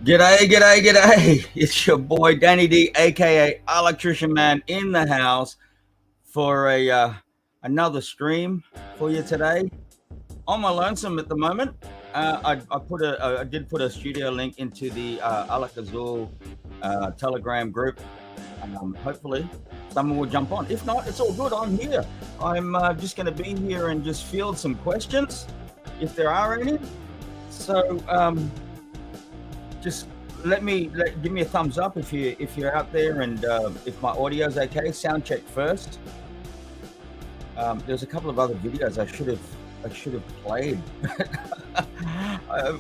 G'day. It's your boy Danny D, aka Alaktrician Man, in the house for another stream for you today. On my lonesome at the moment. I did put a studio link into the Alak-Azul Telegram group. Hopefully, someone will jump on. If not, it's all good. I'm here. I'm just going to be here and just field some questions, if there are any. So. Just give me a thumbs up if you're out there, and if my audio's okay. Sound check first. There's a couple of other videos I should have played.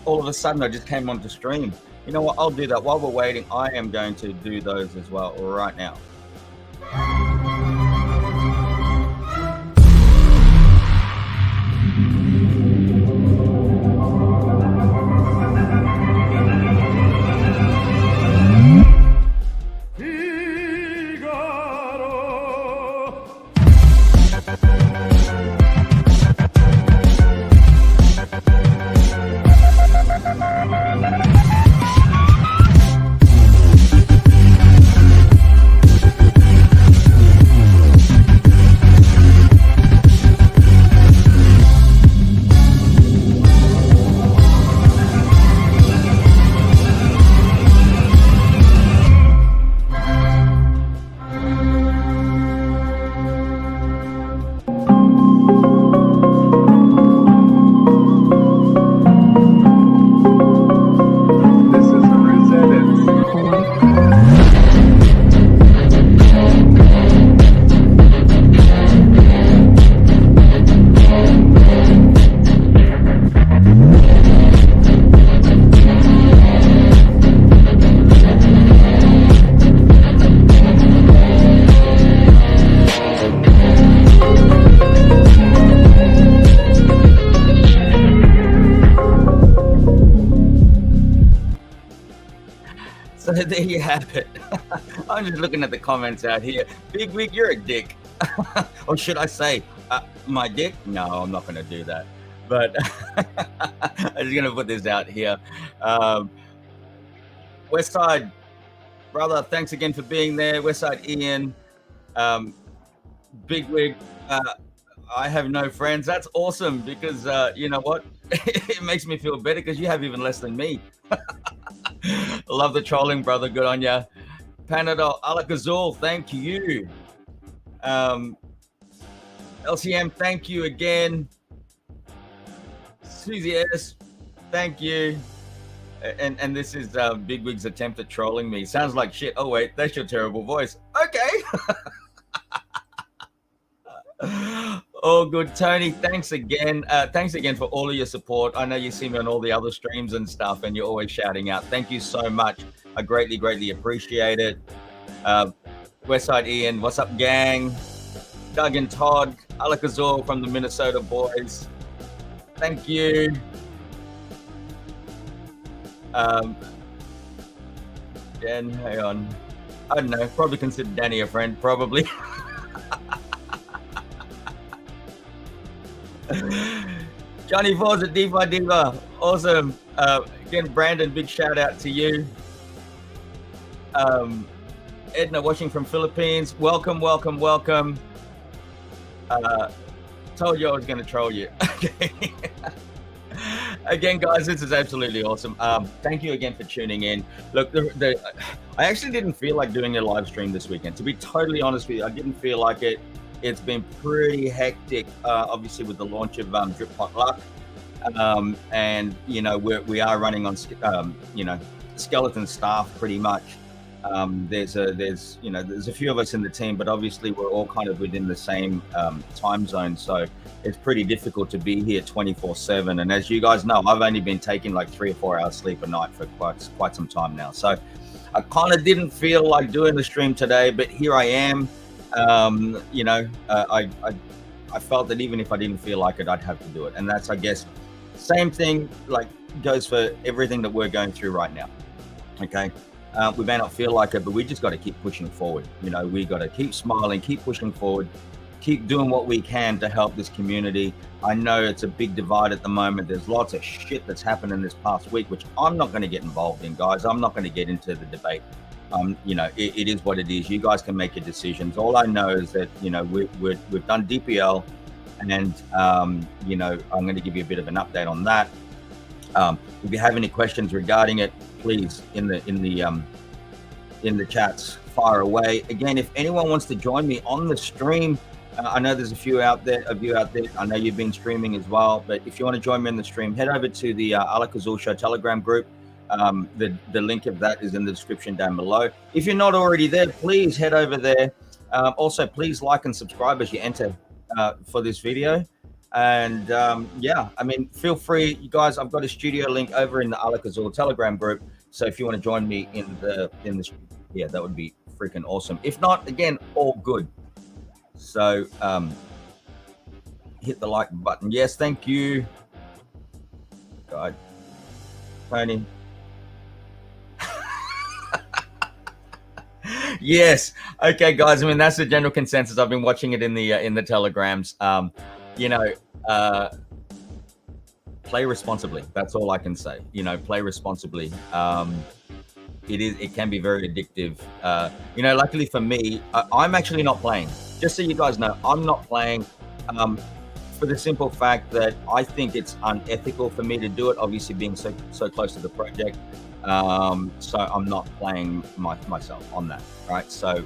All of a sudden I just came onto stream. You know what? I'll do that while we're waiting. I am going to do those as well right now. So there you have it. I'm just looking at the comments out here. Big Wig, you're a dick. Or should I say, my dick? No, I'm not going to do that. But I'm just going to put this out here. Westside, brother, thanks again for being there. Westside Ian, Big Wig, I have no friends. That's awesome because you know what? It makes me feel better because you have even less than me. Love the trolling, brother. Good on ya. Panadol, Alak-Azul, thank you. LCM, thank you again. Susie S, thank you. And this is Big Wig's attempt at trolling me. Sounds like shit. Oh wait, that's your terrible voice. Okay. Oh, good. Tony, thanks again. Thanks again for all of your support. I know you see me on all the other streams and stuff, and you're always shouting out. Thank you so much. I greatly appreciate it. Westside Ian, what's up, gang? Doug and Todd, Alak-Azul from the Minnesota boys. Thank you. Jen, hang on. I don't know. Probably consider Danny a friend. Probably. Johnny Forza, Diva Diva, awesome. Again, Brandon, big shout out to you. Edna watching from Philippines, welcome. Told you I was going to troll you. Okay. Again, guys, this is absolutely awesome. Thank you again for tuning in. Look, I actually didn't feel like doing a live stream this weekend. To be totally honest with you, I didn't feel like it. It's been pretty hectic, obviously, with the launch of Drip Potluck. And, you know, we are running on, you know, skeleton staff pretty much. There's a few of us in the team, but obviously we're all kind of within the same time zone. So it's pretty difficult to be here 24/7. And as you guys know, I've only been taking like 3 or 4 hours sleep a night for quite some time now. So I kind of didn't feel like doing the stream today, but here I am. You know, I felt that even if I didn't feel like it, I'd have to do it. And that's, I guess, same thing like goes for everything that we're going through right now. Okay. We may not feel like it, but we just got to keep pushing forward. You know, we got to keep smiling, keep pushing forward. keep doing what we can to help this community. I know it's a big divide at the moment. There's lots of shit that's happened in this past week, which I'm not going to get involved in, guys. I'm not going to get into the debate. It is what it is. You guys can make your decisions. All I know is that, we've done DPL, and, I'm going to give you a bit of an update on that. If you have any questions regarding it, please, in the chats, fire away. Again, if anyone wants to join me on the stream, I know there's a few of you out there. I know you've been streaming as well, but if you want to join me in the stream, head over to the Alak-Azul Show Telegram group. The link of that is in the description down below. If you're not already there, please head over there. Also, please like and subscribe as you enter for this video. And feel free, you guys. I've got a studio link over in the Alak-Azul Telegram group. So if you want to join me in the that would be freaking awesome. If not, again, all good. So hit the like button. Yes, thank you. God, Tony. Yes. Okay, guys. I mean, that's the general consensus. I've been watching it in the telegrams. Play responsibly. That's all I can say. Play responsibly. It can be very addictive. Luckily for me, I'm actually not playing. Just so you guys know, I'm not playing for the simple fact that I think it's unethical for me to do it, obviously being so close to the project. So I'm not playing myself on that, right? So,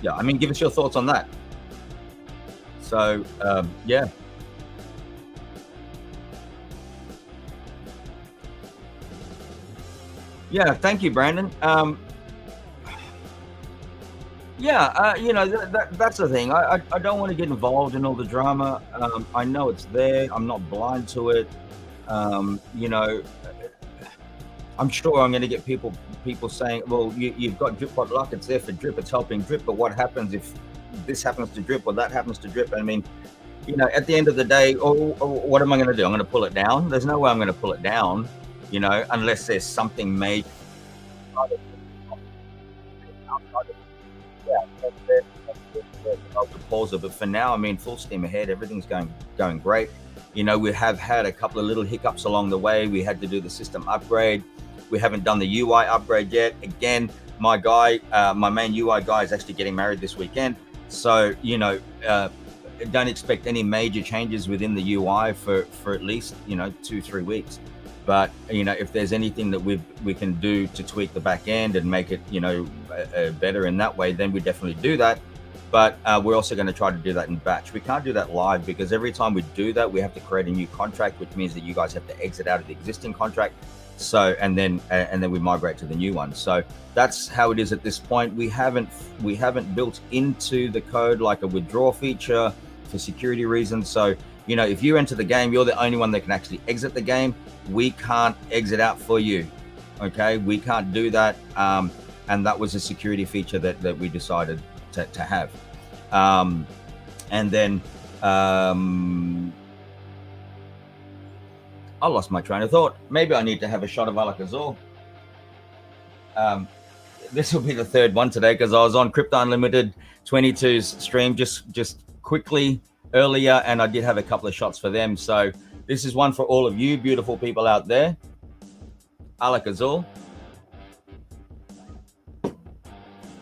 give us your thoughts on that. So, yeah. Yeah, thank you, Brandon. That's the thing. I don't want to get involved in all the drama. I know it's there. I'm not blind to it. I'm sure I'm going to get people saying, well, you've got Drip Pot Luck. It's there for Drip. It's helping Drip. But what happens if this happens to Drip or that happens to Drip? I mean, at the end of the day, what am I going to do? I'm going to pull it down. There's no way I'm going to pull it down, unless there's something made. But for now, I mean, full steam ahead. Everything's going great. We have had a couple of little hiccups along the way. We had to do the system upgrade. We haven't done the UI upgrade yet. Again, my main UI guy is actually getting married this weekend. So, don't expect any major changes within the UI for at least, 2-3 weeks. But, if there's anything that we can do to tweak the back end and make it, better in that way, then we definitely do that. But we're also going to try to do that in batch. We can't do that live because every time we do that, we have to create a new contract, which means that you guys have to exit out of the existing contract. So, and then we migrate to the new one. So that's how it is at this point. We haven't built into the code like a withdraw feature for security reasons. So, if you enter the game, you're the only one that can actually exit the game. We can't exit out for you. Okay, we can't do that. And that was a security feature that we decided to have. And then I lost my train of thought. Maybe I need to have a shot of Alak-Azul. This will be the third one today because I was on Crypto Unlimited 22's stream just quickly earlier, and I did have a couple of shots for them. So this is one for all of you beautiful people out there. Alak-Azul.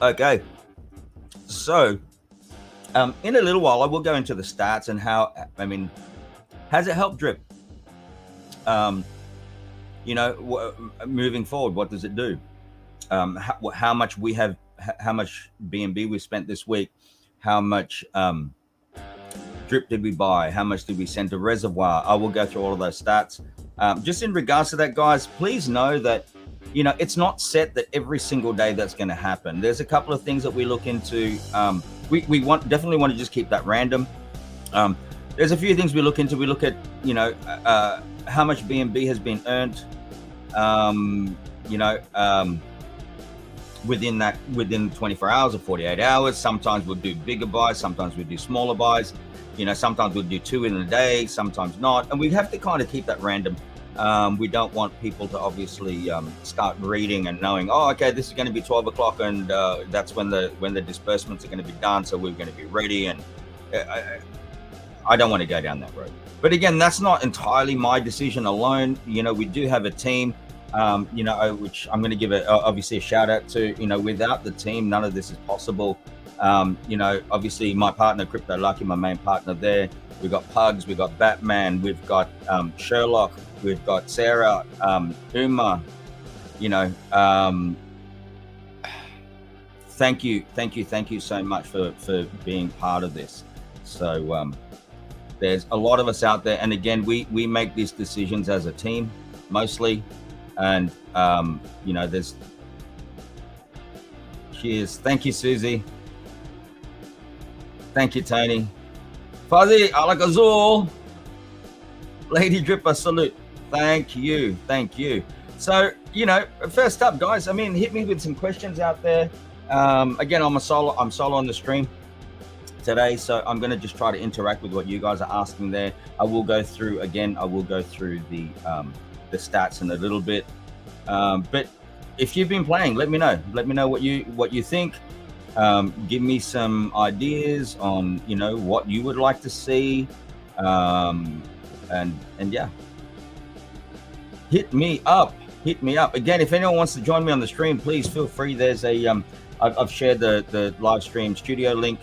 Okay. So in a little while, I will go into the stats and has it helped Drip? Moving forward, what does it do? How much BNB we spent this week? How much Drip did we buy? How much did we send to Reservoir? I will go through all of those stats. Just in regards to that, guys, please know that it's not set that every single day that's going to happen. There's a couple of things that we look into. We definitely want to just keep that random. There's a few things we look into. We look at how much BNB has been earned. Within 24 hours or 48 hours. Sometimes we'll do bigger buys. Sometimes we do smaller buys. Sometimes we'll do 2 in a day. Sometimes not. And we have to kind of keep that random. We don't want people to obviously start reading and knowing, oh, okay, this is going to be 12 o'clock, and that's when the disbursements are going to be done, so we're going to be ready. And I don't want to go down that road. But again, that's not entirely my decision alone. We do have a team, which I'm going to give obviously a shout out to. Without the team, none of this is possible. Obviously my partner, Crypto Lucky, my main partner there. We've got Pugs, we've got Batman, we've got Sherlock, we've got Sarah, A.M.A. Thank you so much for being part of this. So there's a lot of us out there, and again, we make these decisions as a team mostly, and there's cheers. Thank you, Susie. Thank you, Tony. Fuzzy, Alak-Azul, Lady Dripper, salute. Thank you. So, first up, guys, hit me with some questions out there. Again, I'm solo on the stream today, so I'm going to just try to interact with what you guys are asking there. I will go through the stats in a little bit. But if you've been playing, let me know what you think. Give me some ideas on what you would like to see, and yeah, hit me up again. If anyone wants to join me on the stream, please feel free. There's I've shared the live stream studio link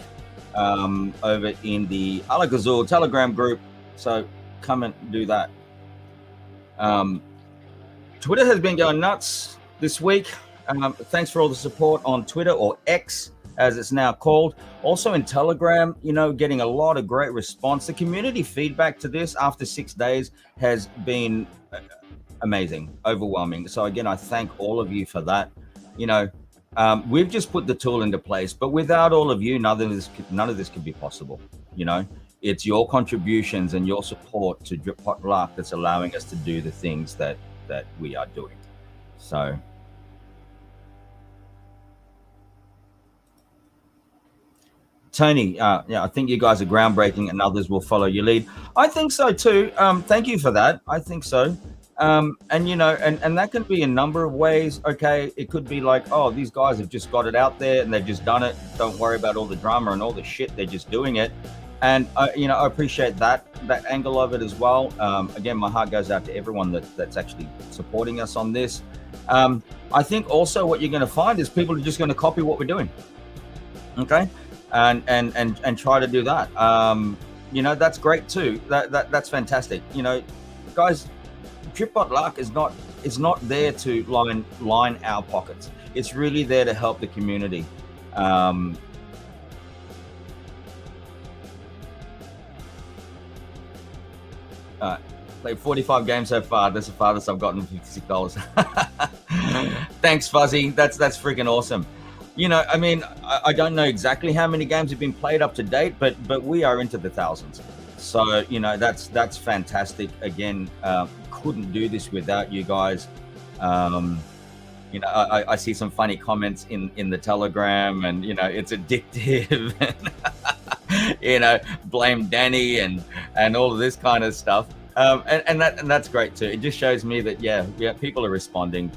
over in the Alak-Azul Telegram group, so come and do that. Twitter has been going nuts this week. Thanks for all the support on Twitter, or X as it's now called. Also in Telegram, getting a lot of great response. The community feedback to this after 6 days has been amazing, overwhelming. So again, I thank all of you for that. We've just put the tool into place, but without all of you, none of this could be possible. It's your contributions and your support to Drip Pot Luck that's allowing us to do the things that we are doing. So Tony, I think you guys are groundbreaking and others will follow your lead. I think so too. Thank you for that. I think so. And that can be a number of ways. Okay, it could be like, oh, these guys have just got it out there and they've just done it. Don't worry about all the drama and all the shit. They're just doing it. And I appreciate that angle of it as well. Again, my heart goes out to everyone that's actually supporting us on this. I think also what you're going to find is people are just going to copy what we're doing. Okay. And try to do that. That's great too. That's fantastic. Guys, Drip Pot Luck is not there to line our pockets. It's really there to help the community. Played 45 games so far. That's the farthest I've gotten, $56. Thanks, Fuzzy. That's freaking awesome. I don't know exactly how many games have been played up to date, but we are into the thousands. So, that's fantastic. Again, couldn't do this without you guys. I see some funny comments in the Telegram, and, it's addictive. Blame Danny and all of this kind of stuff. And that's great too. It just shows me that, yeah, people are responding.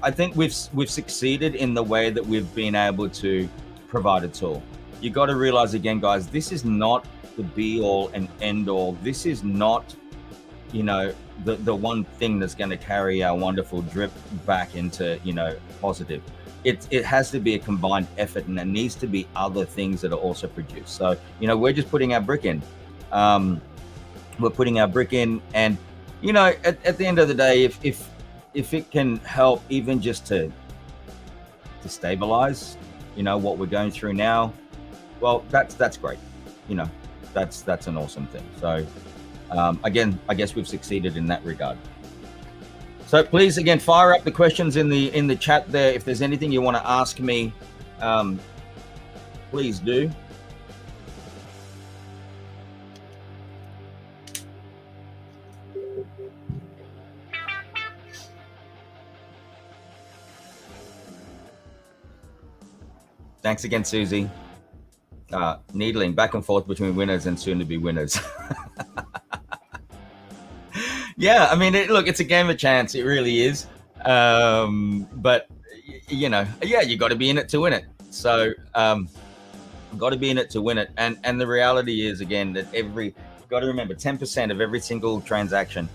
I think we've succeeded in the way that we've been able to provide a tool. You got to realize again, guys, this is not the be all and end all. This is not, the one thing that's going to carry our wonderful drip back into, positive. It has to be a combined effort, and there needs to be other things that are also produced. So, we're just putting our brick in. We're putting our brick in, and, at the end of the day, if it can help even just to stabilize, what we're going through now, well, that's great. That's an awesome thing. So again, I guess we've succeeded in that regard. So please, again, fire up the questions in the chat there. If there's anything you want to ask me, please do. Thanks again, Susie. Needling back and forth between winners and soon to be winners. Yeah, I mean, look, it's a game of chance. It really is. But yeah, you got to be in it to win it. So got to be in it to win it. And the reality is, again, that you've got to remember 10% of every single transaction,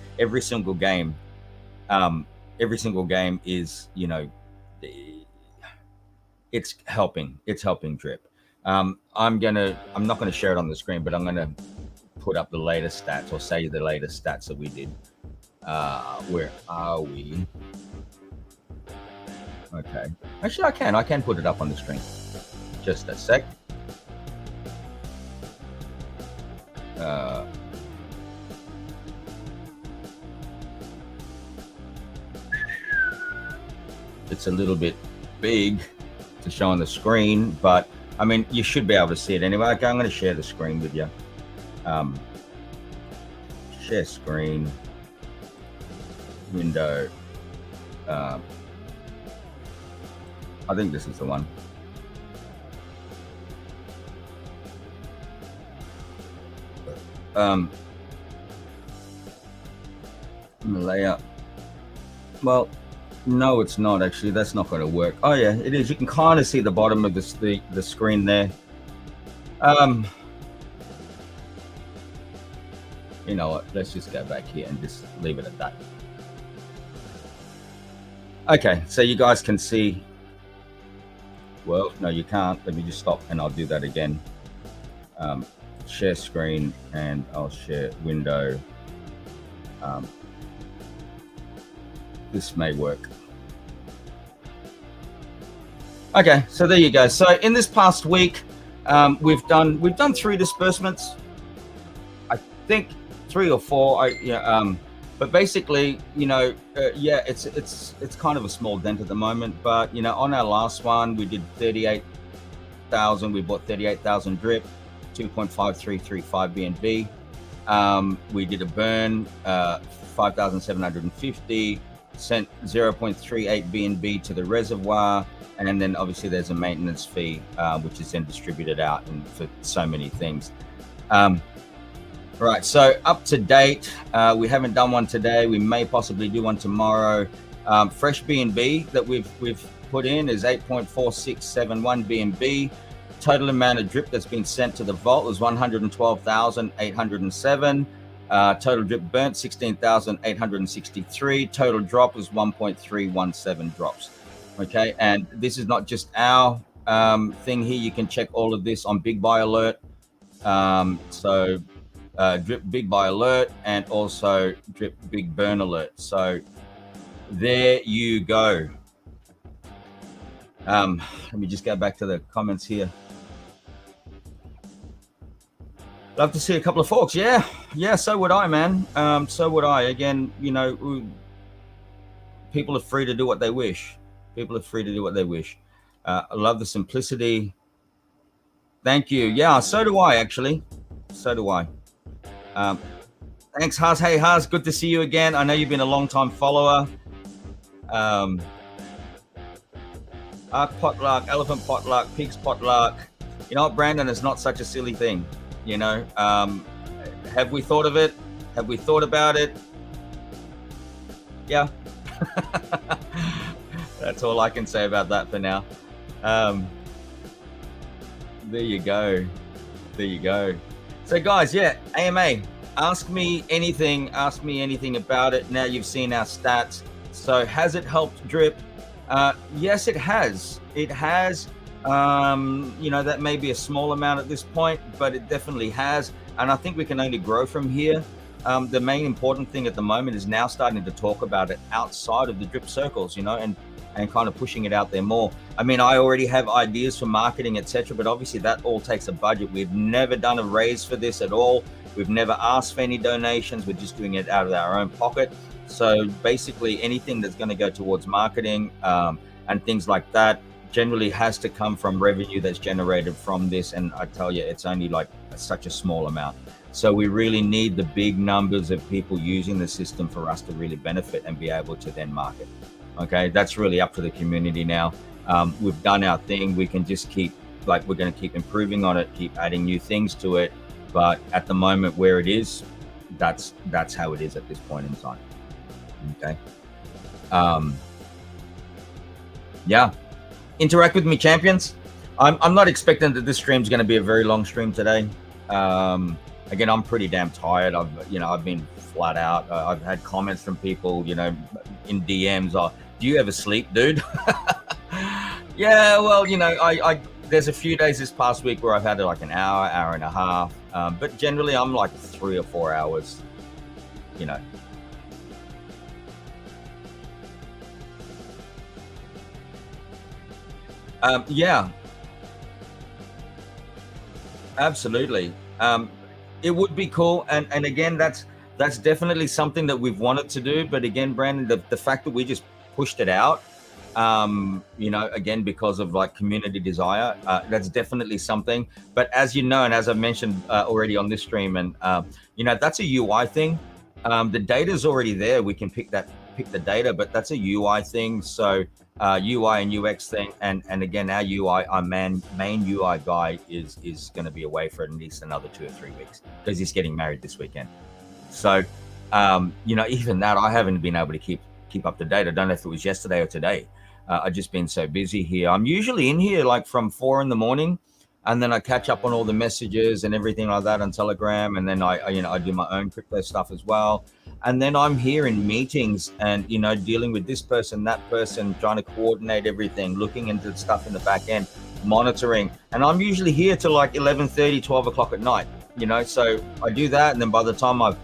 um, every single game is, it's helping Drip. I'm not gonna share it on the screen, but I'm gonna put up the latest stats, or say the latest stats that we did. Where are we? Okay. Actually, I can put it up on the screen. Just a sec. It's a little bit big to show on the screen, but I mean, you should be able to see it anyway. Okay, I'm going to share the screen with you. Share screen, window. I think this is the one. Layout. Well, no, it's not actually. That's not going to work. Oh yeah, it is. You can kind of see the bottom of the screen there. You know what? Let's just go back here and just leave it at that. Okay, so you guys can see. Well, no, you can't. Let me just stop and I'll do that again. Share screen, and I'll share window. This may work. Okay, so there you go. So in this past week, we've done 3 disbursements. I think 3 or 4. But basically, yeah, it's kind of a small dent at the moment. But on our last one, we did 38,000. We bought 38,000 drip, 2.5335 BNB. We did a burn, 5,750. Sent 0.38 BNB to the reservoir, and then obviously there's a maintenance fee, which is then distributed out and for so many things. Right, so up to date, we haven't done one today. We may possibly do one tomorrow. Fresh BNB that we've put in is 8.4671 BNB. Total amount of drip that's been sent to the vault is 112,807. Total drip burnt 16,863. Total drop is 1.317 drops. Okay, and this is not just our thing here. You can check all of this on Big Buy Alert. Drip Big Buy Alert, and also Drip Big Burn Alert. So there you go. Let me just go back to the comments here. Love to see a couple of forks. Yeah, so would I, man. So would I. Again, people are free to do what they wish. I love the simplicity. Thank you. Yeah, so do I, actually. So do I. Thanks, Haz. Hey, Haz, good to see you again. I know you've been a long-time follower. Ark potluck, elephant potluck, pig's potluck. You know what, Brandon? It's not such a silly thing. Have we thought of it? Have we thought about it? Yeah. That's all I can say about that for now. There you go. So guys, yeah, A.M.A, ask me anything about it. Now you've seen our stats. So has it helped drip? Yes, it has. That may be a small amount at this point, but it definitely has. And I think we can only grow from here. The main important thing at the moment is now starting to talk about it outside of the drip circles, and kind of pushing it out there more. I mean, I already have ideas for marketing, etc., but obviously that all takes a budget. We've never done a raise for this at all. We've never asked for any donations. We're just doing it out of our own pocket. So basically anything that's going to go towards marketing and things like that generally has to come from revenue that's generated from this. And I tell you, it's only like such a small amount. So we really need the big numbers of people using the system for us to really benefit and be able to then market. Okay, that's really up to the community now. We've done our thing. We can just we're going to keep improving on it, keep adding new things to it. But at the moment where it is, that's how it is at this point in time. Okay. Um, yeah. Interact with me, champions. I'm not expecting that this stream's going to be a very long stream today. Again, I'm pretty damn tired. I've been flat out. I've had comments from people, in DMs. Do you ever sleep, dude? Yeah, well, I there's a few days this past week where I've had like an hour and a half. But generally, I'm like 3 or 4 hours. You know. Yeah, absolutely. It would be cool, and again, that's definitely something that we've wanted to do. But again, Brandon, the fact that we just pushed it out, again, because of like community desire, that's definitely something. But as you know, and as I mentioned already on this stream, and that's a UI thing. The data's already there. We can pick the data, but that's a UI thing. So UI and UX thing, and again, our main UI guy is going to be away for at least another 2 or 3 weeks because he's getting married this weekend. So even that, I haven't been able to keep up to date. I don't know if it was yesterday or today. I've just been so busy here. I'm usually in here like from 4 in the morning, and then I catch up on all the messages and everything like that on Telegram, and then I do my own crypto stuff as well. And then I'm here in meetings and dealing with this person, that person, trying to coordinate everything, looking into stuff in the back end, monitoring. And I'm usually here till like 11:30, 12 o'clock at night. So I do that, and then by the time I've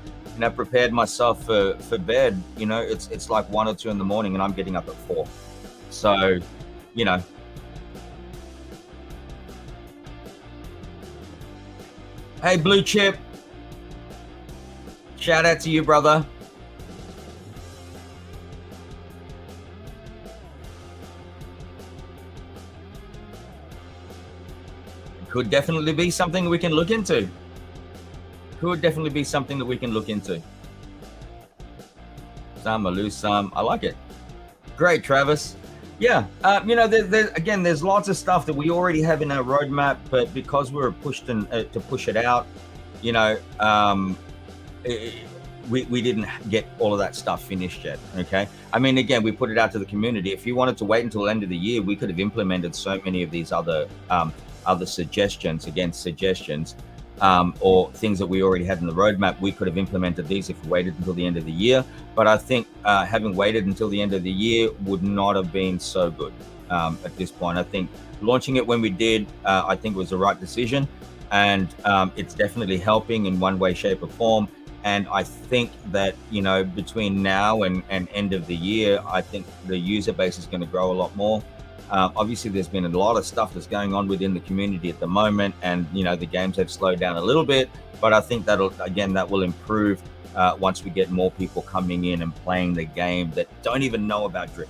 prepared myself for bed, it's like 1 or 2 in the morning, and I'm getting up at 4. So hey, Blue Chip, shout out to you, brother. Could definitely be something we can look into. Some, I lose some. I like it. Great, Travis. Yeah, there's lots of stuff that we already have in our roadmap, but because we were pushed to push it out, we didn't get all of that stuff finished yet. Okay, I mean, again, we put it out to the community. If you wanted to wait until the end of the year, we could have implemented so many of these other suggestions, or things that we already had in the roadmap. We could have implemented these if we waited until the end of the year. But I think having waited until the end of the year would not have been so good at this point. I think launching it when we did, I think was the right decision. And it's definitely helping in one way, shape or form. And I think that, between now and end of the year, I think the user base is going to grow a lot more. Obviously, there's been a lot of stuff that's going on within the community at the moment, and the games have slowed down a little bit. But I think that will improve once we get more people coming in and playing the game that don't even know about drip.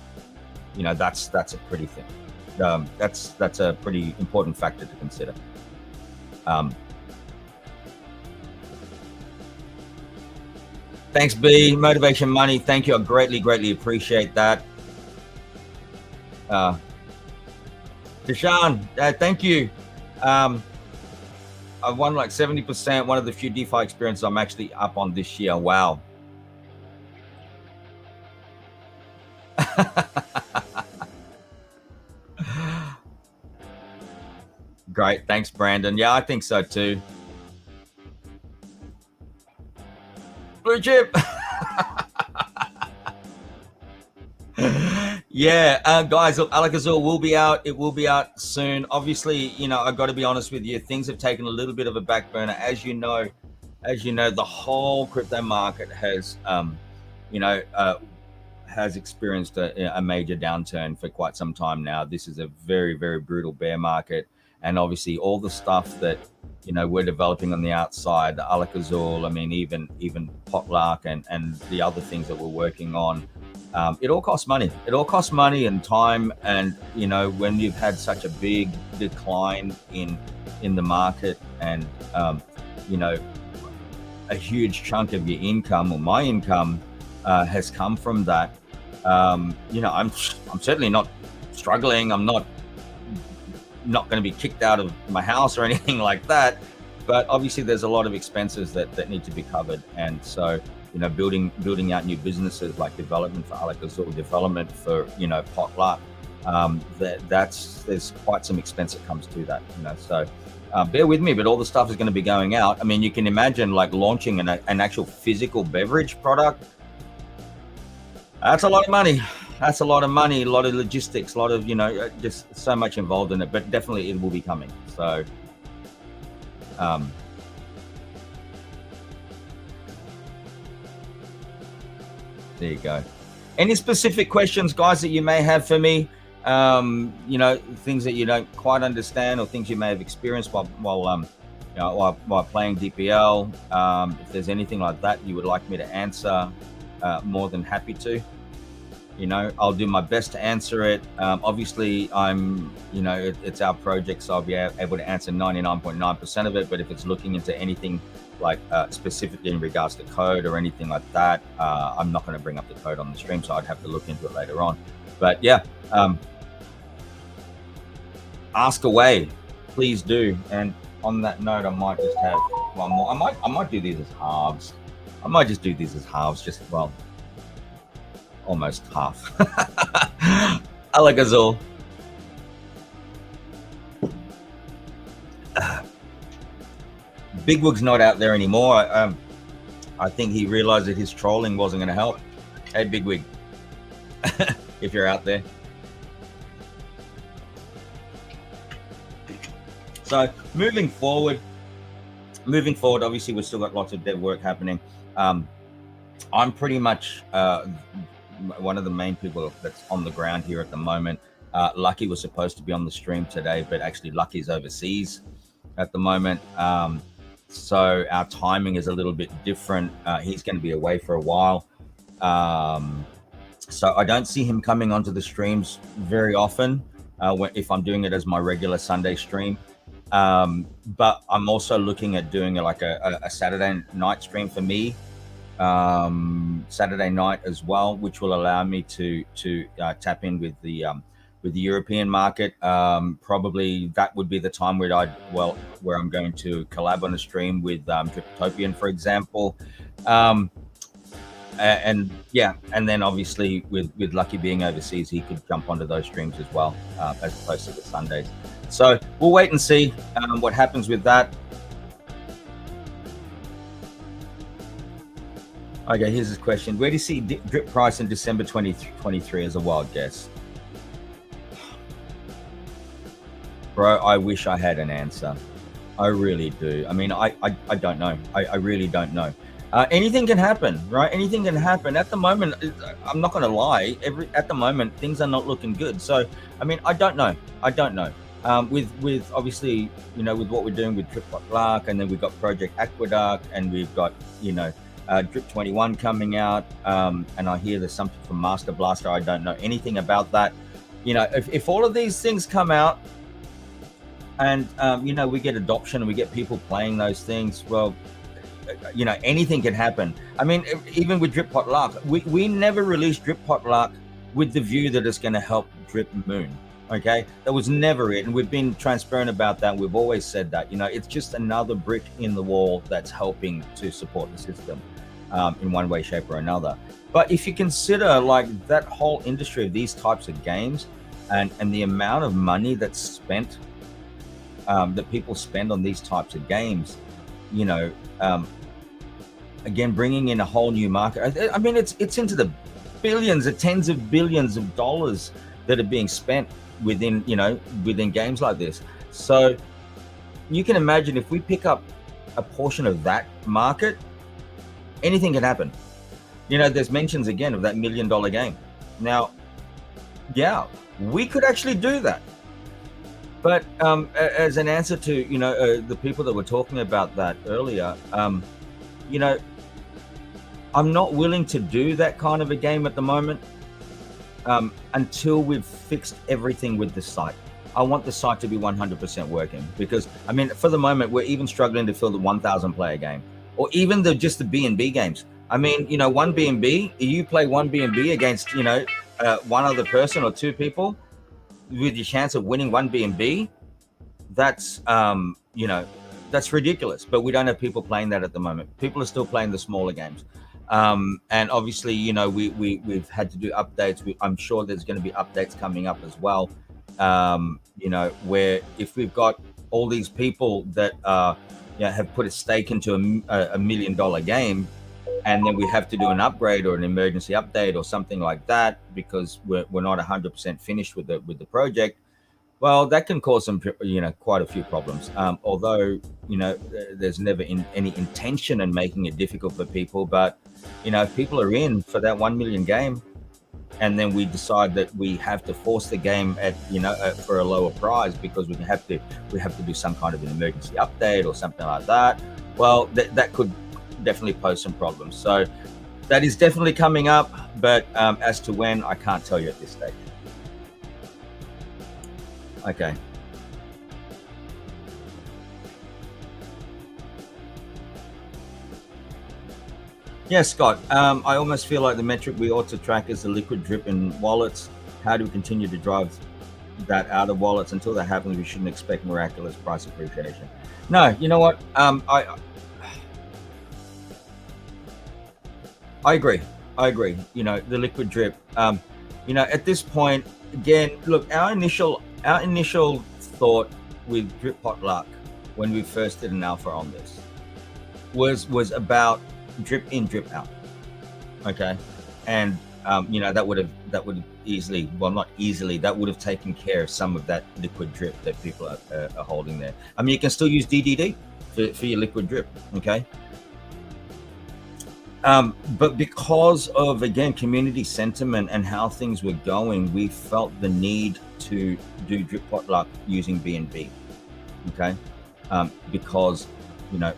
That's a pretty thing. That's a pretty important factor to consider. Thanks, B. Motivation Money. Thank you. I greatly appreciate that. Deshaun, thank you. I've won like 70%. One of the few DeFi experiences I'm actually up on this year. Wow. Great. Thanks, Brandon. Yeah, I think so too. Blue Chip. Yeah, guys, look, Alak-Azul will be out. It will be out soon. Obviously, I've got to be honest with you. Things have taken a little bit of a back burner. As you know, the whole crypto market has, has experienced a major downturn for quite some time now. This is a very, very brutal bear market. And obviously all the stuff that, we're developing on the outside, the Alak-Azul, I mean, even Potluck and the other things that we're working on, it all costs money. It all costs money and time. And, when you've had such a big decline in the market and, a huge chunk of your income or my income has come from that, I'm certainly not struggling. I'm not going to be kicked out of my house or anything like that. But obviously there's a lot of expenses that need to be covered. And so, building out new businesses like development for Alak-Azul, development for potluck. There's quite some expense that comes to that. So bear with me, but all the stuff is going to be going out. I mean, you can imagine like launching an actual physical beverage product. That's a lot of money. That's a lot of money, a lot of logistics, a lot of, just so much involved in it, but definitely it will be coming. So, there you go. Any specific questions, guys, that you may have for me? Things that you don't quite understand or things you may have experienced while playing DPL. If there's anything like that you would like me to answer, more than happy to. I'll do my best to answer it. Obviously, it's our project, so I'll be able to answer 99.9% of it. But if it's looking into anything like specifically in regards to code or anything like that, I'm not going to bring up the code on the stream, so I'd have to look into it later on. But yeah, ask away, please do. And on that note, I might just have one more. I might do these as halves. I might just do these as halves, almost half. Alak-Azul. Big Wig's not out there anymore. I think he realized that his trolling wasn't going to help. Hey, Big Wig, if you're out there. So moving forward, obviously we've still got lots of dev work happening. I'm pretty much one of the main people that's on the ground here at the moment. Lucky was supposed to be on the stream today, but actually Lucky's overseas at the moment. So our timing is a little bit different. He's going to be away for a while. So I don't see him coming onto the streams very often if I'm doing it as my regular Sunday stream. But I'm also looking at doing like a Saturday night stream for me, Saturday night as well, which will allow me to tap in with the European market. Probably that would be the time where I'm going to collab on a stream with Driptopian, for example. And then obviously with Lucky being overseas, he could jump onto those streams as well, as opposed to the Sundays. So we'll wait and see what happens with that. Okay, here's his question. Where do you see drip price in December 2023 as a wild guess? Bro, I wish I had an answer. I really do. I mean, I don't know. I really don't know. Anything can happen, right? Anything can happen. At the moment, I'm not going to lie. At the moment, things are not looking good. So, I mean, I don't know. With obviously, with what we're doing with Drip Lark, and then we've got Project Aqueduct, and we've got, Drip 21 coming out, and I hear there's something from Master Blaster. I don't know anything about that. If all of these things come out, and we get adoption and we get people playing those things, well, anything can happen. I mean, even with Drip Lark, we never released Drip Lark with the view that it's going to help Drip Moon. Okay, that was never it, and we've been transparent about that. We've always said that it's just another brick in the wall that's helping to support the system in one way, shape, or another. But if you consider like that whole industry of these types of games, and the amount of money that's spent, that people spend on these types of games, again, bringing in a whole new market. I mean, it's into the billions, or tens of billions of dollars that are being spent within games like this. So you can imagine if we pick up a portion of that market, anything can happen. There's mentions again of that $1 million game. Now, yeah, we could actually do that. But as an answer to the people that were talking about that earlier, I'm not willing to do that kind of a game at the moment, until we've fixed everything with the site. I want the site to be 100% working, because I mean, for the moment, we're even struggling to fill the 1,000 player game, or even just the B&B games. I mean, one B&B, you play one B&B against one other person or two people, with your chance of winning one B&B, that's that's ridiculous. But we don't have people playing that at the moment. People are still playing the smaller games. And obviously, we've had to do updates. I'm sure there's going to be updates coming up as well. Where if we've got all these people that have put a stake into a $1 million game, and then we have to do an upgrade or an emergency update or something like that because we're not 100% finished with the project. Well, that can cause some, quite a few problems. Although, there's never any intention in making it difficult for people. But, if people are in for that 1 million game, and then we decide that we have to force the game at, for a lower price because we have to do some kind of an emergency update or something like that. Well, that could definitely pose some problems. So that is definitely coming up. But as to when, I can't tell you at this stage. Okay. Yeah, Scott. I almost feel like the metric we ought to track is the liquid drip in wallets. How do we continue to drive that out of wallets? Until that happens, we shouldn't expect miraculous price appreciation. No, you know what? I agree. The liquid drip. At this point, again, look, our initial thought with Drip Potluck when we first did an alpha on this was about drip in, drip out. Okay, and that would have easily, well, not easily, that would have taken care of some of that liquid drip that people are holding there. I mean, you can still use DDD for your liquid drip. Okay. But because of, again, community sentiment and how things were going, we felt the need to do Drip Potluck using BNB. Okay. Because,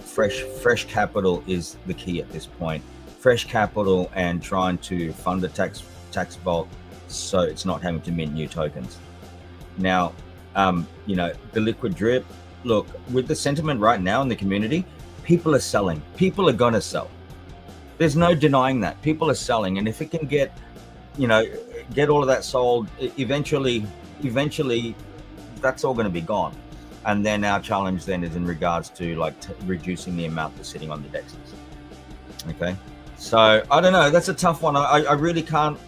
fresh capital is the key at this point. Fresh capital and trying to fund the tax vault so it's not having to mint new tokens. Now, the liquid drip, look, with the sentiment right now in the community, people are selling. People are going to sell. There's no denying that. People are selling. And if it can get all of that sold, eventually that's all going to be gone. And then our challenge then is in regards to reducing the amount that's sitting on the dexes. Okay. So I don't know. That's a tough one. I really can't,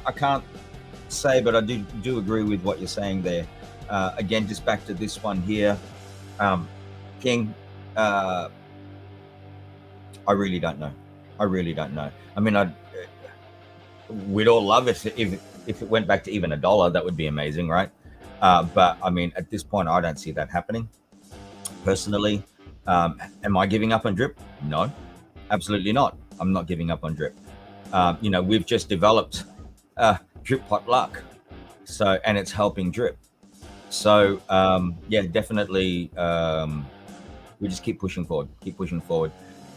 I can't say, but I do agree with what you're saying there. Again, just back to this one here, King, I really don't know. I mean, we'd all love it if it went back to even $1. That would be amazing, right? But I mean, at this point, I don't see that happening. Personally, am I giving up on drip? No, absolutely not. I'm not giving up on drip. We've just developed Drip Potluck, and it's helping drip. So yeah, definitely, we just keep pushing forward.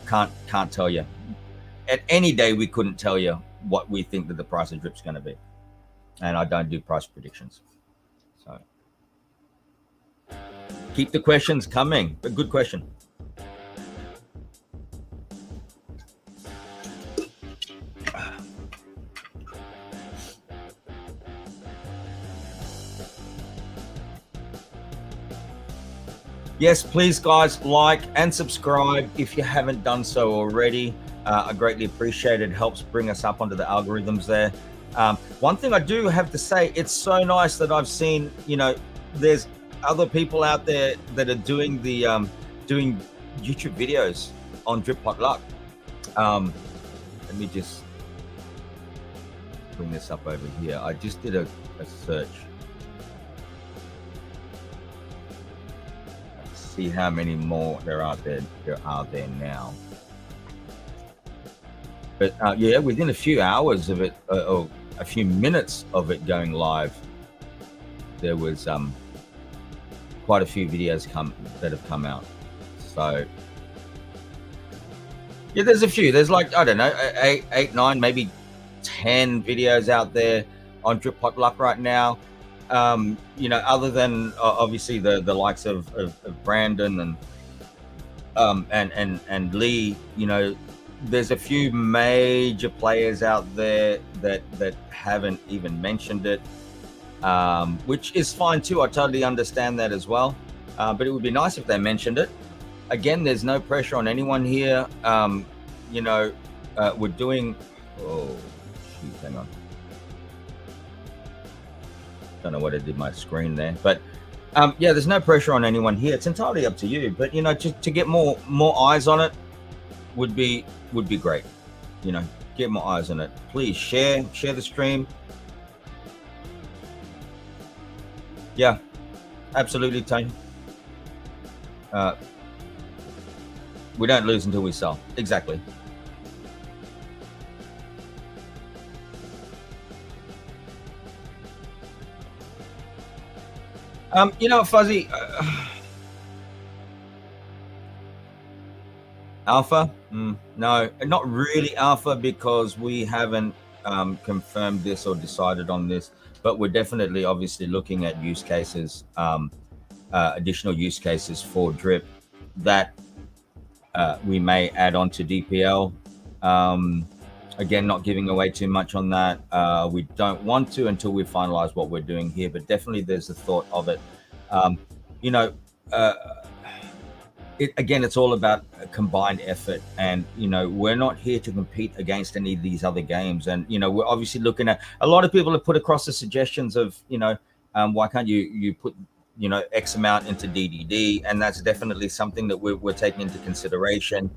Can't tell you. At any day, we couldn't tell you what we think that the price of drip's going to be, and I don't do price predictions. So keep the questions coming. But good question. Yes, please, guys, like and subscribe if you haven't done so already. I greatly appreciate it. It helps bring us up onto the algorithms there. One thing I do have to say, it's so nice that I've seen, there's other people out there that are doing doing YouTube videos on Drip Potluck. Let me just bring this up over here. I just did a search. See how many more there are there now. But yeah, within a few hours of it, or a few minutes of it going live, there was quite a few videos that have come out. So yeah, there's a few. There's I don't know, eight, 9, maybe 10 videos out there on Drip Potluck right now. Other than obviously the likes of Brandon and Lee, there's a few major players out there that haven't even mentioned it, which is fine too. I totally understand that as well. But it would be nice if they mentioned it. Again, there's no pressure on anyone here. we're doing. Oh, shoot, hang on. Don't know what I did my screen there, but yeah, there's no pressure on anyone here. It's entirely up to you. But you know, to get more eyes on it would be great. You know, get more eyes on it. Please share the stream. Yeah, absolutely, Tony. We don't lose until we sell. Exactly. You know, Fuzzy, alpha? No, not really alpha, because we haven't confirmed this or decided on this, but we're definitely obviously looking at use cases, additional use cases for drip that we may add on to DPL. Again, not giving away too much on that. We don't want to until we finalize what we're doing here, but definitely there's a thought of it. You know, again, it's all about a combined effort, and you know, we're not here to compete against any of these other games. And you know, we're obviously looking at, a lot of people have put across the suggestions of, you know, why can't you put, you know, X amount into DDD, and that's definitely something that we're taking into consideration.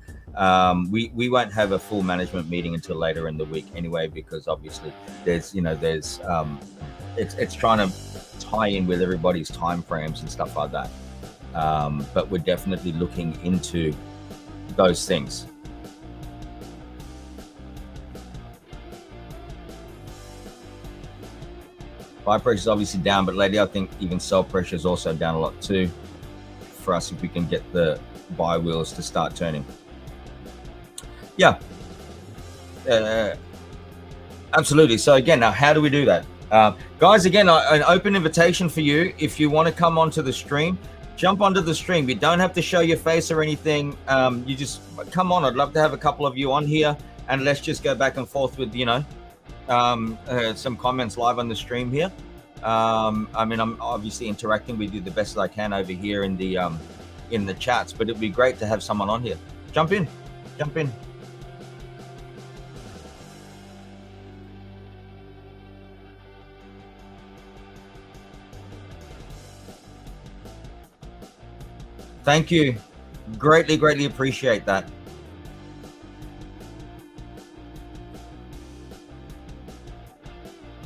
We won't have a full management meeting until later in the week anyway, because obviously there's, you know, there's it's trying to tie in with everybody's time frames and stuff like that. But we're definitely looking into those things. Buy pressure is obviously down, but lately I think even sell pressure is also down a lot too, for us, if we can get the buy wheels to start turning. Yeah, absolutely. So again, now how do we do that? Guys, again, an open invitation for you. If you want to come onto the stream, jump onto the stream. You don't have to show your face or anything. You just come on. I'd love to have a couple of you on here, and let's just go back and forth with, you know, some comments live on the stream here. I mean, I'm obviously interacting with you the best I can over here in the chats, but it'd be great to have someone on here. Jump in. Thank you. Greatly appreciate that.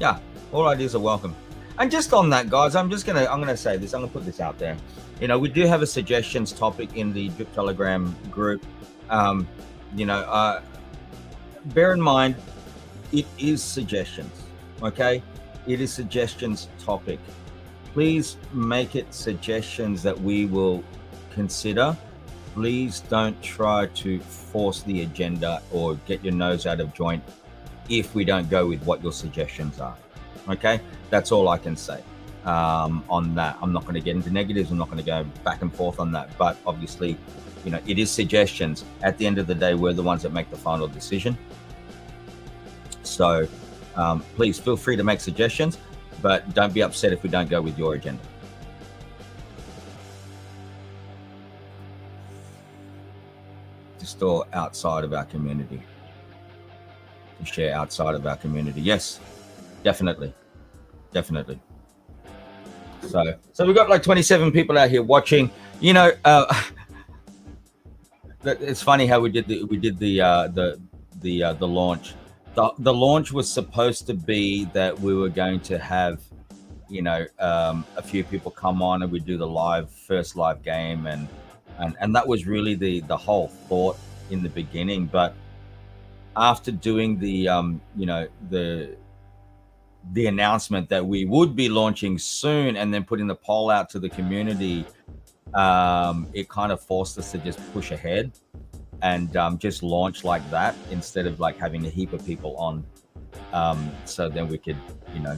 Yeah, all ideas are welcome. And just on that, guys, I'm gonna say this. I'm gonna put this out there. You know, we do have a suggestions topic in the Drip Telegram group. You know, bear in mind, it is suggestions. Okay, it is suggestions topic. Please make it suggestions that we will consider. Please don't try to force the agenda or get your nose out of joint if we don't go with what your suggestions are. Okay, that's all I can say on that. I'm not going to get into negatives. I'm not going to go back and forth on that. But obviously, you know, it is suggestions. At the end of the day, we're the ones that make the final decision. So please feel free to make suggestions, but don't be upset if we don't go with your agenda. To store outside of our community. To share outside of our community. Yes, definitely. So we've got like 27 people out here watching. You know, it's funny how we did the launch. The launch was supposed to be that we were going to have, you know, a few people come on and we do the first live game, and that was really the whole thought in the beginning. But after doing the you know, the announcement that we would be launching soon, and then putting the poll out to the community, it kind of forced us to just push ahead and just launch like that, instead of like having a heap of people on, so then we could, you know,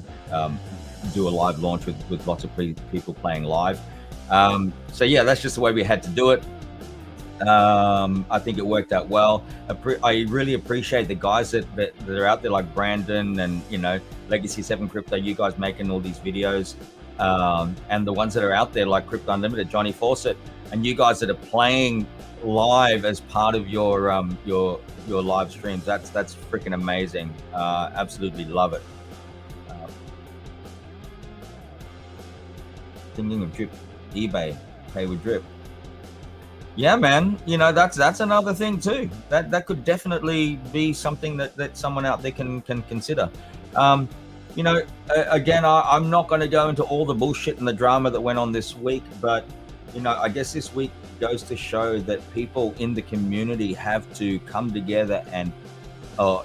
do a live launch with lots of people playing live. So yeah, that's just the way we had to do it. I think it worked out well. I really appreciate the guys that are out there, like Brandon and, you know, Legacy 7 Crypto, you guys making all these videos, and the ones that are out there like Crypto Unlimited, Johnny Fawcett. and you guys that are playing live as part of your live streams, that's freaking amazing. Absolutely love it. Thinking of drip, eBay, pay with drip. Yeah, man. That's another thing too. That could definitely be something that someone out there can consider. Again, I'm not going to go into all the bullshit and the drama that went on this week, but I guess this week goes to show that people in the community have to come together and, or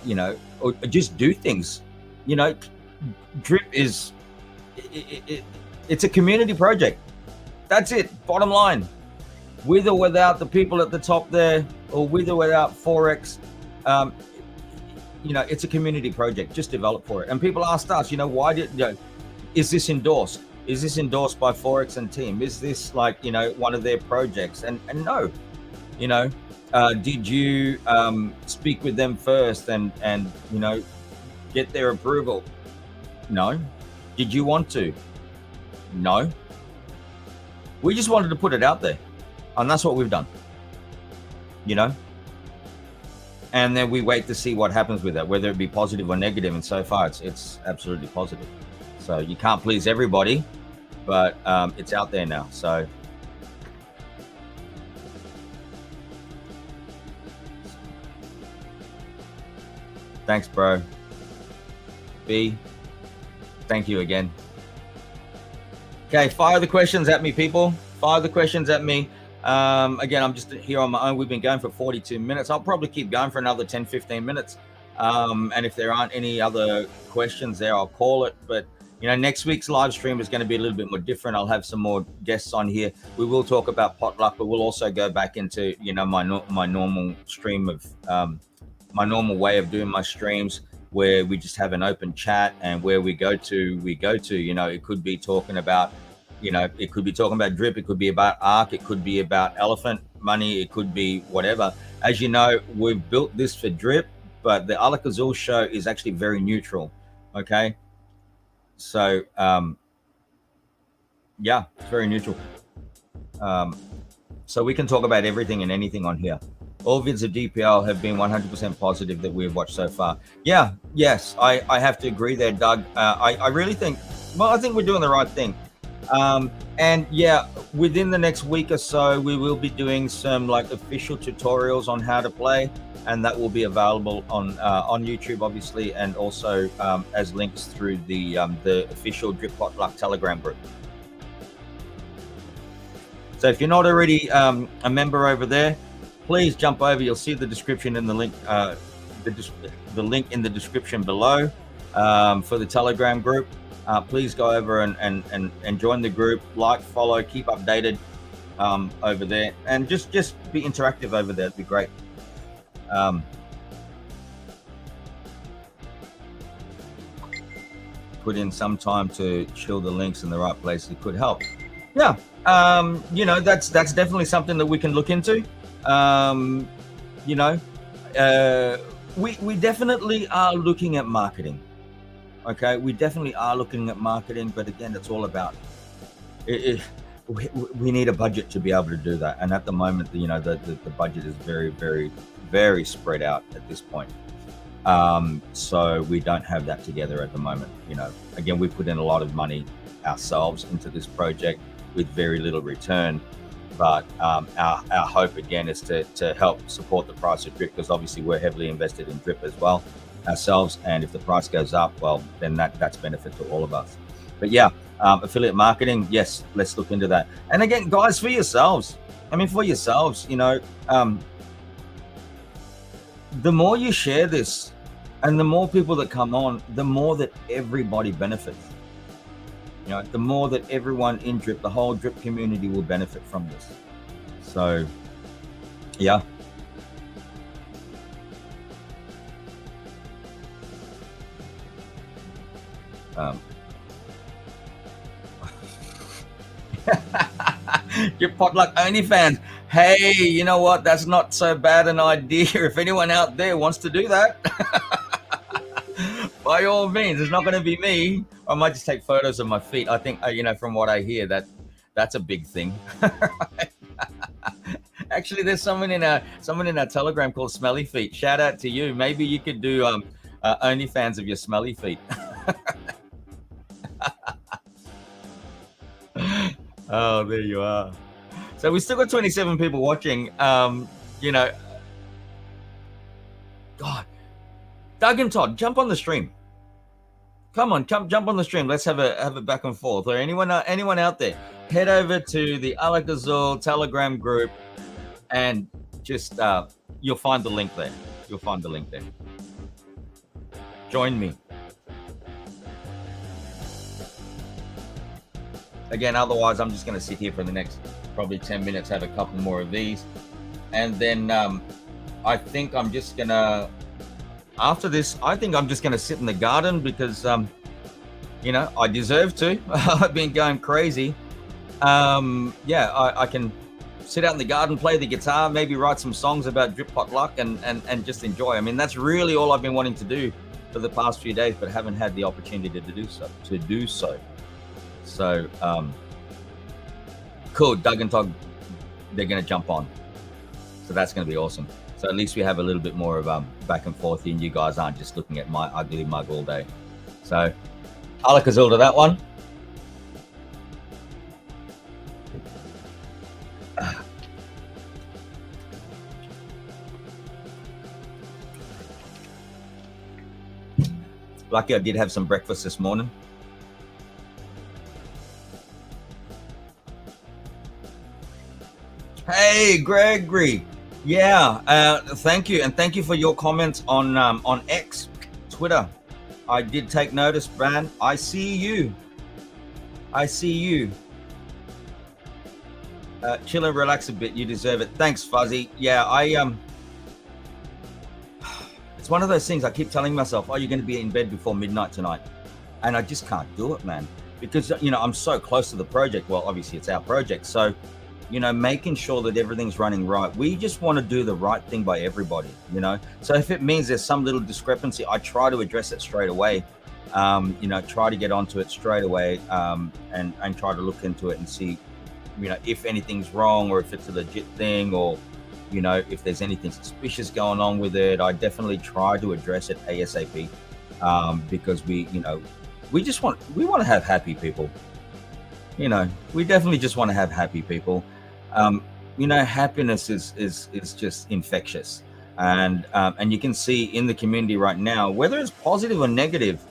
just do things. Drip is, it's a community project. That's it. Bottom line. With or without the people at the top there, or with or without Forex, it's a community project. Just develop for it. And people asked us, why is this endorsed? Is this endorsed by Forex and team? Is this one of their projects? And no, did you speak with them first and get their approval? No. Did you want to? No. We just wanted to put it out there. And that's what we've done, and then we wait to see what happens with that, whether it be positive or negative. And so far it's absolutely positive. So you can't please everybody, but it's out there now. So thanks, bro. B, thank you again. Okay, fire the questions at me, people. Fire the questions at me. Again, I'm just here on my own. We've been going for 42 minutes. I'll probably keep going for another 10, 15 minutes. And if there aren't any other questions there, I'll call it. But, next week's live stream is going to be a little bit more different. I'll have some more guests on here. We will talk about potluck, but we'll also go back into, my normal stream of, my normal way of doing my streams, where we just have an open chat, and where we go to, it could be talking about, it could be talking about drip, it could be about ARC, it could be about elephant money, it could be whatever. As you know, we've built this for drip, but the Alak-Azul Show is actually very neutral. Okay. So, yeah, it's very neutral. So we can talk about everything and anything on here. All vids of DPL have been 100% positive that we've watched so far. Yeah, yes, I have to agree there, Doug. I really think, I think we're doing the right thing. And yeah, within the next week or so, we will be doing some official tutorials on how to play, and that will be available on YouTube, obviously, and also as links through the official Drip Potluck Telegram group. So if you're not already a member over there, please jump over. You'll see the description in the link, the link in the description below for the Telegram group. Please go over and join the group, follow, keep updated over there, and just be interactive over there. It'd be great. Put in some time to chill the links in the right place. It could help. Yeah, that's definitely something that we can look into. We definitely are looking at marketing. Okay, we definitely are looking at marketing, but again, it's all about we need a budget to be able to do that. And at the moment, the budget is very, very, very spread out at this point. So we don't have that together at the moment. Again, we put in a lot of money ourselves into this project with very little return. But our hope again is to help support the price of drip, because obviously we're heavily invested in drip as well ourselves, and if the price goes up, well, then that's benefit to all of us. But yeah, affiliate marketing, yes, let's look into that. And again, guys, for yourselves, the more you share this and the more people that come on, the more that everybody benefits. The more that everyone in drip, the whole drip community, will benefit from this. So yeah. Your potluck OnlyFans. Hey, you know what? That's not so bad an idea. If anyone out there wants to do that, by all means. It's not going to be me. I might just take photos of my feet. I think, from what I hear, that's a big thing. Actually, there's someone in our Telegram called Smelly Feet. Shout out to you. Maybe you could do OnlyFans of your smelly feet. Oh, there you are. So we still got 27 people watching. You know, God, Doug and Todd, jump on the stream. Come on, jump on the stream. Let's have a back and forth. Or anyone out there, head over to the Alak-Azul Telegram group, and just you'll find the link there. You'll find the link there. Join me. Again, otherwise, I'm just going to sit here for the next probably 10 minutes, have a couple more of these. And then I think I'm just going to, after this, I think I'm just going to sit in the garden because, you know, I deserve to. I've been going crazy. Yeah, I can sit out in the garden, play the guitar, maybe write some songs about drip pot luck and just enjoy. I mean, that's really all I've been wanting to do for the past few days, but haven't had the opportunity to do so. So, cool. Doug and Todd, they're going to jump on. So that's going to be awesome. So at least we have a little bit more of back and forth, and you guys aren't just looking at my ugly mug all day. So, Alak-Azul to that one. Lucky I did have some breakfast this morning. Hey, Gregory. Yeah, thank you. And thank you for your comments on X, Twitter. I did take notice, Bran. I see you. Chill and relax a bit. You deserve it. Thanks, Fuzzy. Yeah, it's one of those things I keep telling myself, oh, you're going to be in bed before midnight tonight. And I just can't do it, man. Because, you know, I'm so close to the project. Well, obviously it's our project. So, you know, making sure that everything's running right. We just want to do the right thing by everybody, you know. So if it means there's some little discrepancy, I try to address it straight away. You know, try to get onto it straight away and try to look into it and see, you know, if anything's wrong or if it's a legit thing or, you know, if there's anything suspicious going on with it. I definitely try to address it ASAP because we want to have happy people. You know, we definitely just want to have happy people. You know, happiness is just infectious, and you can see in the community right now, whether it's positive or negative,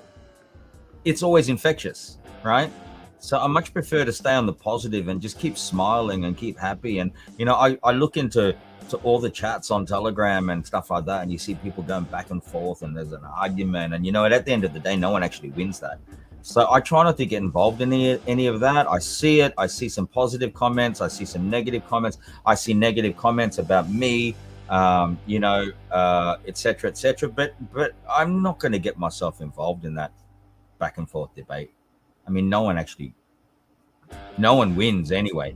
it's always infectious, right? So I much prefer to stay on the positive and just keep smiling and keep happy. And you know, I look into all the chats on Telegram and stuff like that, and you see people going back and forth, and there's an argument, and you know, at the end of the day, no one actually wins that. So I try not to get involved in any of that. I see it. I see some positive comments. I see some negative comments. I see negative comments about me, you know, et cetera, et cetera. But I'm not going to get myself involved in that back and forth debate. I mean, no one wins anyway,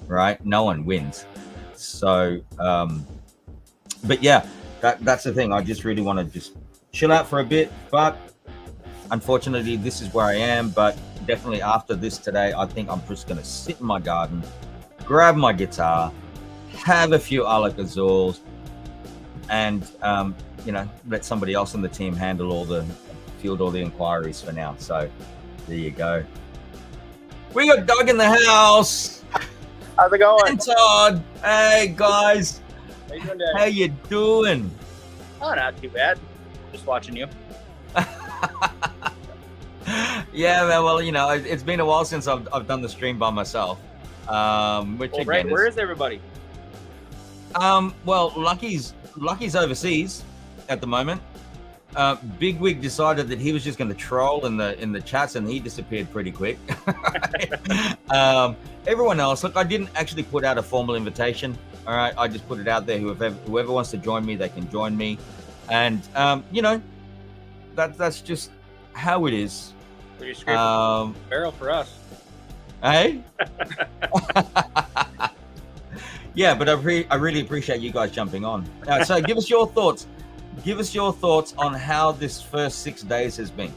right? No one wins. So, but yeah, that's the thing. I just really want to just chill out for a bit, but unfortunately, this is where I am, but definitely after this today, I think I'm just going to sit in my garden, grab my guitar, have a few Alak-Azuls, and, you know, let somebody else on the team field all the inquiries for now. So there you go. We got Doug in the house. How's it going? And Todd. Hey, guys. How you doing, Dad? How you doing? Oh, not too bad. Just watching you. Yeah, man, well, you know, it's been a while since I've done the stream by myself. Which well, again right, where is everybody? Well, Lucky's overseas at the moment. Big Wig decided that he was just going to troll in the chats, and he disappeared pretty quick. Everyone else, look, I didn't actually put out a formal invitation. All right, I just put it out there. Whoever wants to join me, they can join me, and you know, that's just how it is. Pretty scraping barrel for us. Hey. Yeah, but I really appreciate you guys jumping on. So give us your thoughts. Give us your thoughts on how this first 6 days has been.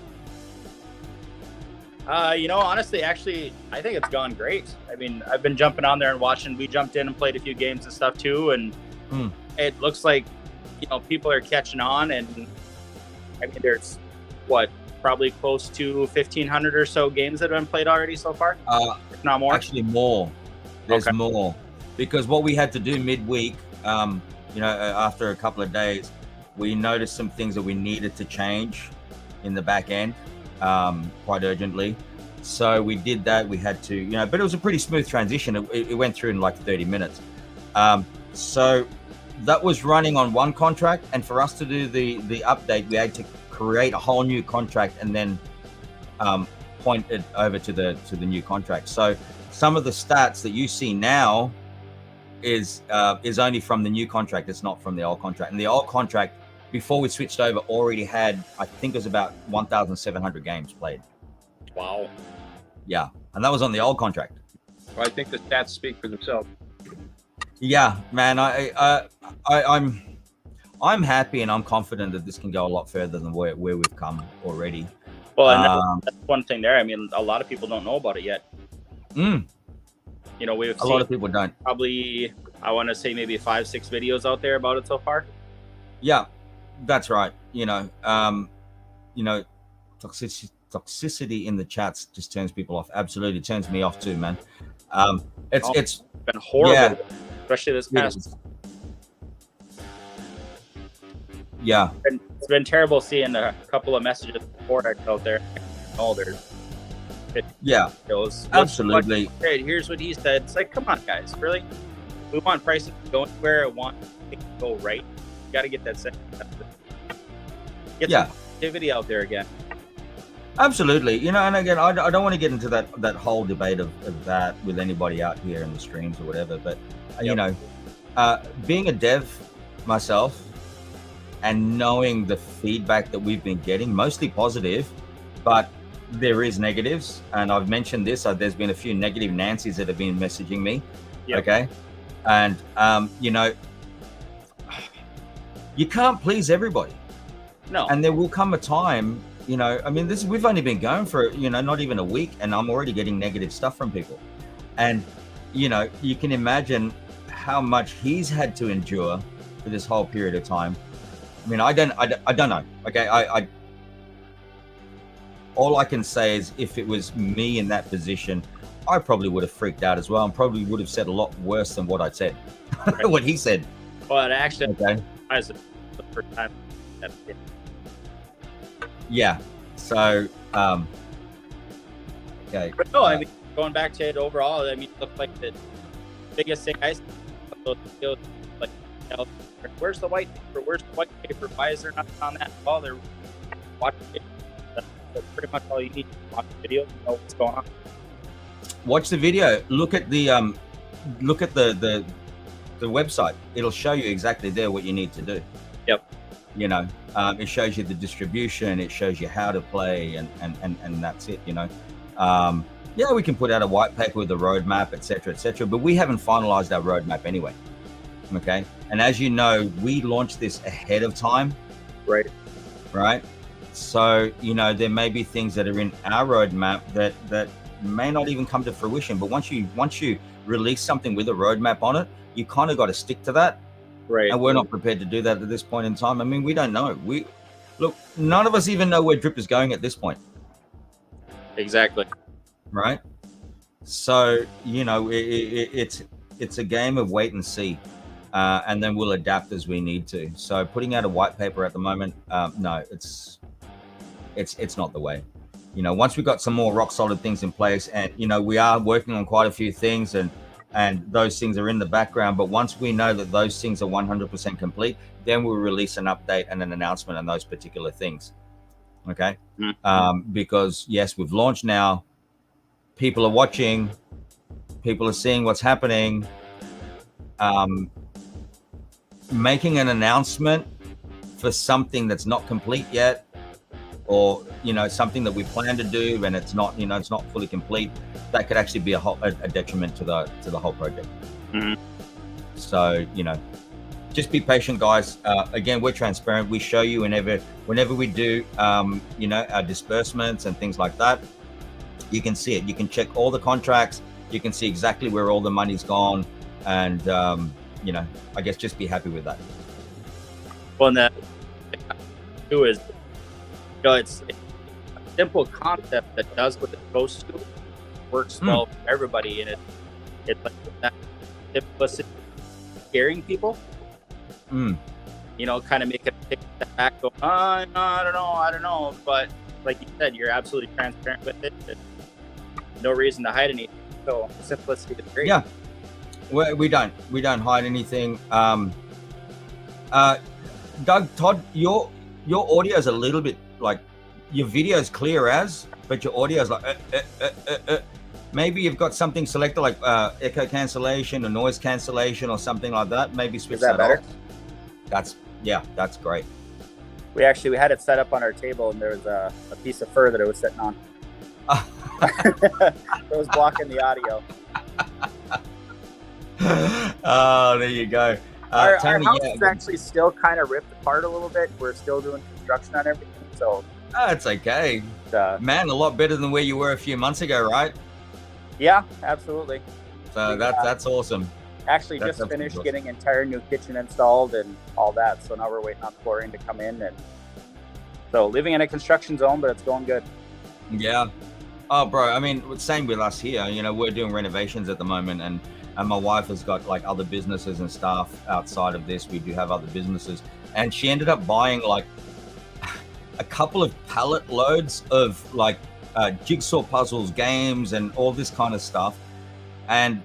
Honestly, actually, I think it's gone great. I mean, I've been jumping on there and watching. We jumped in and played a few games and stuff too, and it looks like people are catching on. And I mean, there's probably close to 1,500 or so games that have been played already so far, if not more. Actually, more. There's more, because what we had to do midweek, after a couple of days, we noticed some things that we needed to change in the back end. Quite urgently, so we did that. We had to, but it was a pretty smooth transition. It went through in like 30 minutes. So that was running on one contract, and for us to do the update, we had to create a whole new contract and then point it over to the new contract. So some of the stats that you see now is only from the new contract. It's not from the old contract. And the old contract, before we switched over, already had, I think it was about 1,700 games played. Wow. Yeah, and that was on the old contract. Well, I think the stats speak for themselves. Yeah, man, I'm happy and I'm confident that this can go a lot further than where we've come already. Well, and that's one thing there. I mean, a lot of people don't know about it yet. A lot of people don't. Probably, I want to say maybe 5-6 videos out there about it so far. Yeah. That's right. Toxicity in the chats just turns people off. Absolutely turns me off too, man. It's been horrible, especially this past. Yeah. It's been terrible seeing a couple of messages before out there. Absolutely. Great. Here's what he said. It's like, come on, guys, really? We want prices to go anywhere. We want things to go right. Got to get that set. Get some activity out there again. Absolutely. And again, I don't want to get into that whole debate of that with anybody out here in the streams or whatever, but being a dev myself and knowing the feedback that we've been getting, mostly positive, but there is negatives, and I've mentioned this, there's been a few negative Nancys that have been messaging me. Okay, and you can't please everybody. No. And there will come a time, we've only been going for, not even a week, and I'm already getting negative stuff from people. And, you can imagine how much he's had to endure for this whole period of time. I mean, I don't know. Okay. All I can say is if it was me in that position, I probably would have freaked out as well, and probably would have said a lot worse than what I said, what he said. Well, it actually, the first time. Yeah. So, okay. But no, I mean, going back to it overall, I mean, it looked like the biggest thing I see, like, where's the white paper? Where's the white paper? Why is there nothing on that? Well, they're watching it. That's pretty much all you need to watch the video, know what's going on. Watch the video. Look at the website. It'll show you exactly there what you need to do. Yep. It shows you the distribution, it shows you how to play, and that's it. We can put out a white paper with a roadmap, etc., but we haven't finalized our roadmap anyway. Okay, and as you know, we launched this ahead of time. Right. So there may be things that are in our roadmap that may not even come to fruition. But once you release something with a roadmap on it, you kind of got to stick to that. Right. And we're not prepared to do that at this point in time. I mean, we don't know. None of us even know where Drip is going at this point. Exactly. Right. So, it's a game of wait and see. And then we'll adapt as we need to. So putting out a white paper at the moment, no, it's not the way. Once we've got some more rock solid things in place, and, we are working on quite a few things, and those things are in the background. But once we know that those things are 100% complete, then we'll release an update and an announcement on those particular things. Okay. Because yes, we've launched now. People are watching. People are seeing what's happening. Making an announcement for something that's not complete yet, or something that we plan to do and it's not it's not fully complete, that could actually be a detriment to the whole project. So just be patient, guys. Again, we're transparent. We show you whenever we do our disbursements and things like that. you can see it. You can check all the contracts. You can see exactly where all the money's gone. And, you know, I guess just be happy with that. Well, and that too is, you know, it's a simple concept that does what it's supposed to, works well for everybody, and it's like that simplicity scaring people. You know, kind of make it take a step back, go, no, I don't know. But like you said, you're absolutely transparent with it. And no reason to hide anything. So simplicity is great. Yeah, we don't hide anything. Doug, Todd, your audio is a little bit like, your video is clear as, but your audio is like, maybe you've got something selected like echo cancellation or noise cancellation or something like that. Maybe switch that better? Off. That's great. We had it set up on our table, and there was a piece of fur that it was sitting on. It was blocking the audio. Oh, there you go. Our Tony, house is actually still kind of ripped apart a little bit. We're still doing construction on everything, so it's okay. Man, a lot better than where you were a few months ago, right? Yeah, absolutely. So that's awesome. Actually, just finished getting an entire new kitchen installed and all that. So now we're waiting on flooring to come in, and so living in a construction zone, but it's going good. Yeah. Oh, bro. I mean, same with us here. You know, we're doing renovations at the moment, and my wife has got like other businesses and stuff outside of this. We do have other businesses, and she ended up buying like a couple of pallet loads of like jigsaw puzzles, games, and all this kind of stuff. And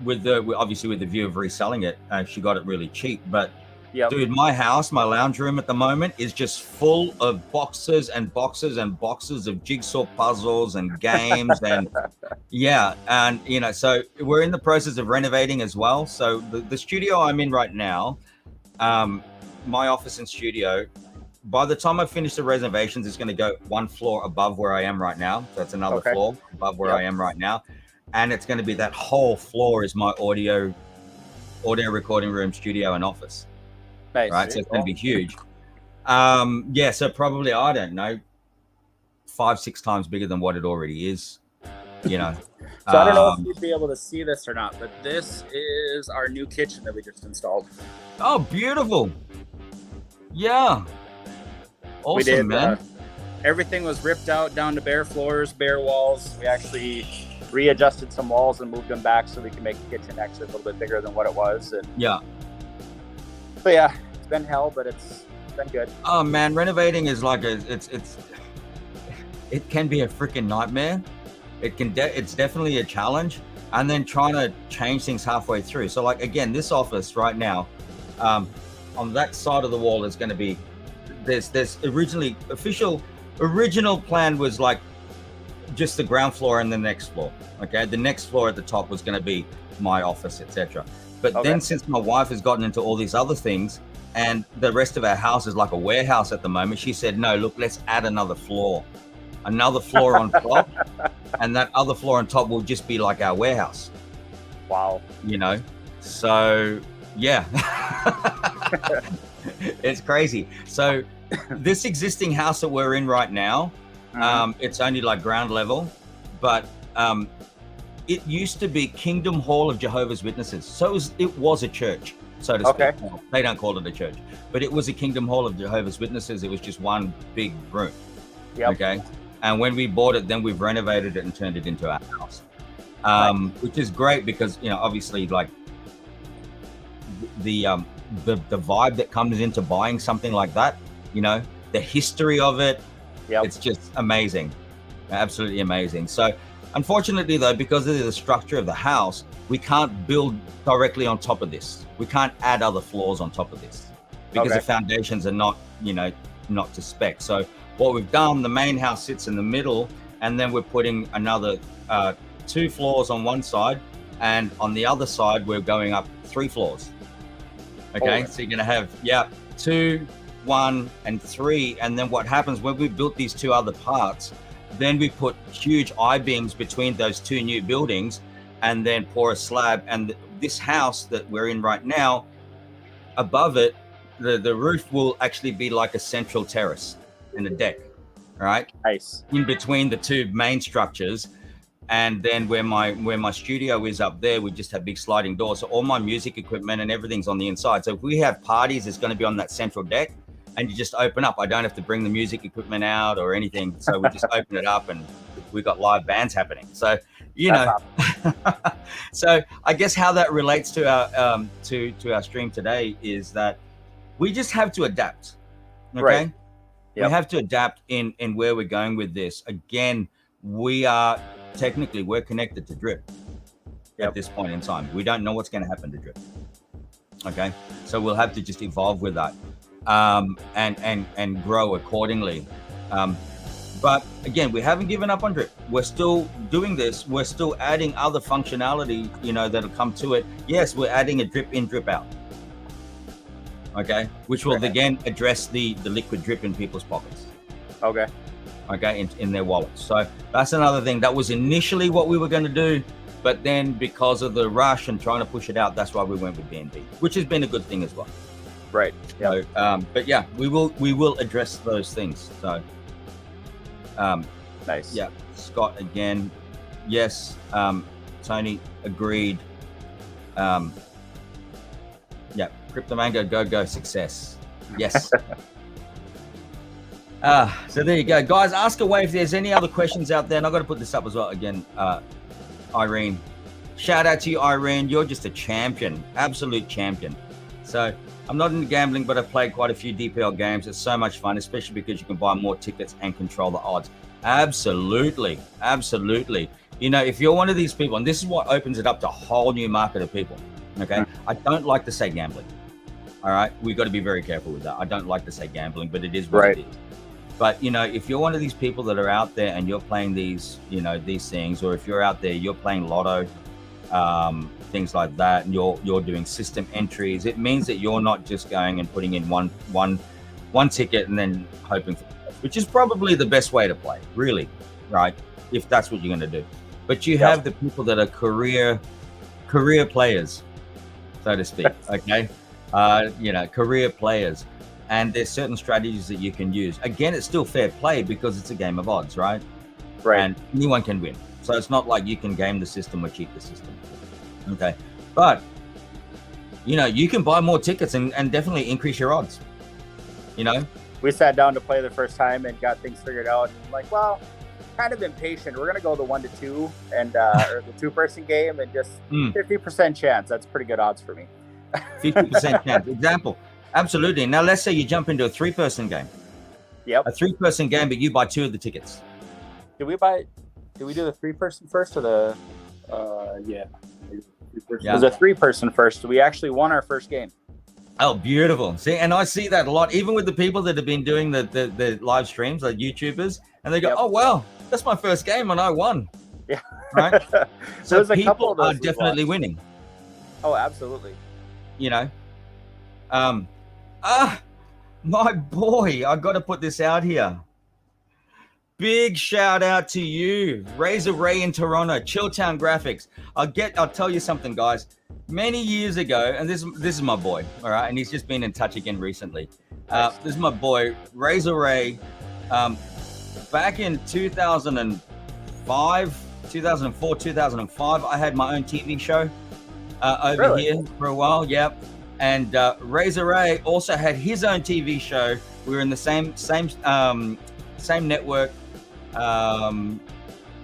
with the view of reselling it, she got it really cheap. But dude, my house, my lounge room at the moment is just full of boxes and boxes and boxes of jigsaw puzzles and games. And and you know, so we're in the process of renovating as well. So the studio I'm in right now, my office and studio, by the time I finish the renovations, it's going to go one floor above where I am right now. So that's another floor above where I am right now. And it's going to be that whole floor is my audio recording room, studio, and office. Nice. Right, so it's going to be huge. So probably, I don't know, 5-6 times bigger than what it already is. You know. So I don't know if you'd be able to see this or not, but this is our new kitchen that we just installed. Oh, beautiful! Yeah. Awesome, we did, man. Everything was ripped out down to bare floors, bare walls. We actually readjusted some walls and moved them back so we can make the kitchen actually a little bit bigger than what it was. And but yeah, it's been hell, but it's been good. Oh man, renovating is like it can be a freaking nightmare. It's definitely a challenge, and then trying to change things halfway through. So like again, this office right now, on that side of the wall is going to be there's original plan was like just the ground floor and the next floor. Okay, the next floor at the top was going to be my office, etc. But then since my wife has gotten into all these other things, and the rest of our house is like a warehouse at the moment, she said, no, look, let's add another floor on top, and that other floor on top will just be like our warehouse. Wow. You know, so yeah. It's crazy. So this existing house that we're in right now, it's only like ground level, but it used to be Kingdom Hall of Jehovah's Witnesses. So it was a church, so to speak. They don't call it a church, but it was a Kingdom Hall of Jehovah's Witnesses. It was just one big room. Okay. And when we bought it, then we've renovated it and turned it into our house, which is great because, you know, obviously like the vibe that comes into buying something like that, you know, the history of it, it's just amazing. Absolutely amazing. So unfortunately though, because of the structure of the house, we can't build directly on top of this. We can't add other floors on top of this because the foundations are not, you know, not to spec. So what we've done, the main house sits in the middle, and then we're putting another 2 floors on one side, and on the other side we're going up 3 floors. Okay, so you're gonna have 2, 1, and 3, and then what happens when we built these 2 other parts, then we put huge I-beams between those 2 new buildings, and then pour a slab. And this house that we're in right now, above it, the roof will actually be like a central terrace and a deck. right? Nice. In between the two main structures. And then where my studio is up there, we just have big sliding doors. So all my music equipment and everything's on the inside. So if we have parties, it's going to be on that central deck, and you just open up. I don't have to bring the music equipment out or anything. So we just open it up, and we've got live bands happening. So, you know, so I guess how that relates to our to our stream today is that we just have to adapt. Okay. Right. Yep. We have to adapt in where we're going with this. Again, we're connected to Drip at this point in time. We don't know what's going to happen to Drip. Okay. So we'll have to just evolve with that, and grow accordingly. But again, we haven't given up on Drip. We're still doing this. We're still adding other functionality, you know, that'll come to it. Yes, we're adding a drip in, drip out. Okay. Which will again address the liquid drip in people's pockets. Okay. Okay, in their wallets. So that's another thing. That was initially what we were going to do, but then because of the rush and trying to push it out, that's why we went with BNB, which has been a good thing as well. Right. So, but yeah, we will address those things. So, nice. Yeah, Scott again. Yes. Tony agreed. Yeah, Crypto Mango, go success. Yes. So there you go, guys. Ask away if there's any other questions out there. And I've got to put this up as well again. Irene, shout out to you, Irene. You're just a champion, absolute champion. So I'm not into gambling, but I've played quite a few DPL games. It's so much fun, especially because you can buy more tickets and control the odds. Absolutely. You know, if you're one of these people, and this is what opens it up to a whole new market of people. Okay. I don't like to say gambling. All right. We've got to be very careful with that. I don't like to say gambling, but it is what it is. But, you know, if you're one of these people that are out there and you're playing these, you know, these things, or if you're out there, you're playing lotto, things like that, and you're doing system entries, it means that you're not just going and putting in one ticket and then hoping for, which is probably the best way to play, really, right? If that's what you're going to do. But you have the people that are career players, so to speak, okay? You know, career players. And there's certain strategies that you can use. Again, it's still fair play because it's a game of odds, right? Right. And anyone can win. So it's not like you can game the system or cheat the system. Okay. But, you know, you can buy more tickets and definitely increase your odds. You know? We sat down to play the first time and got things figured out. I'm like, well, kind of impatient. We're going to go the 1-2 and or the 2-person game and just 50% chance. That's pretty good odds for me. 50% chance. Example. Absolutely. Now, let's say you jump into a 3-person game. Yep. A 3-person game, but you buy 2 of the tickets. Did we do the 3-person first or the? Yeah. It was a 3-person first. We actually won our first game. Oh, beautiful. See, and I see that a lot, even with the people that have been doing the live streams, like YouTubers, and they go, oh, wow, that's my first game and I won. Yeah. Right? So a couple of people those are definitely winning. Oh, absolutely. You know? My boy, I got to put this out here. Big shout out to you, Razor Ray in Toronto, Chilltown Graphics. I'll tell you something, guys. Many years ago, and this is my boy, all right, and he's just been in touch again recently. This is my boy, Razor Ray. Back in 2004, 2005, I had my own TV show over here for a while. Yep. And Razor Ray also had his own TV show. We were in the same network.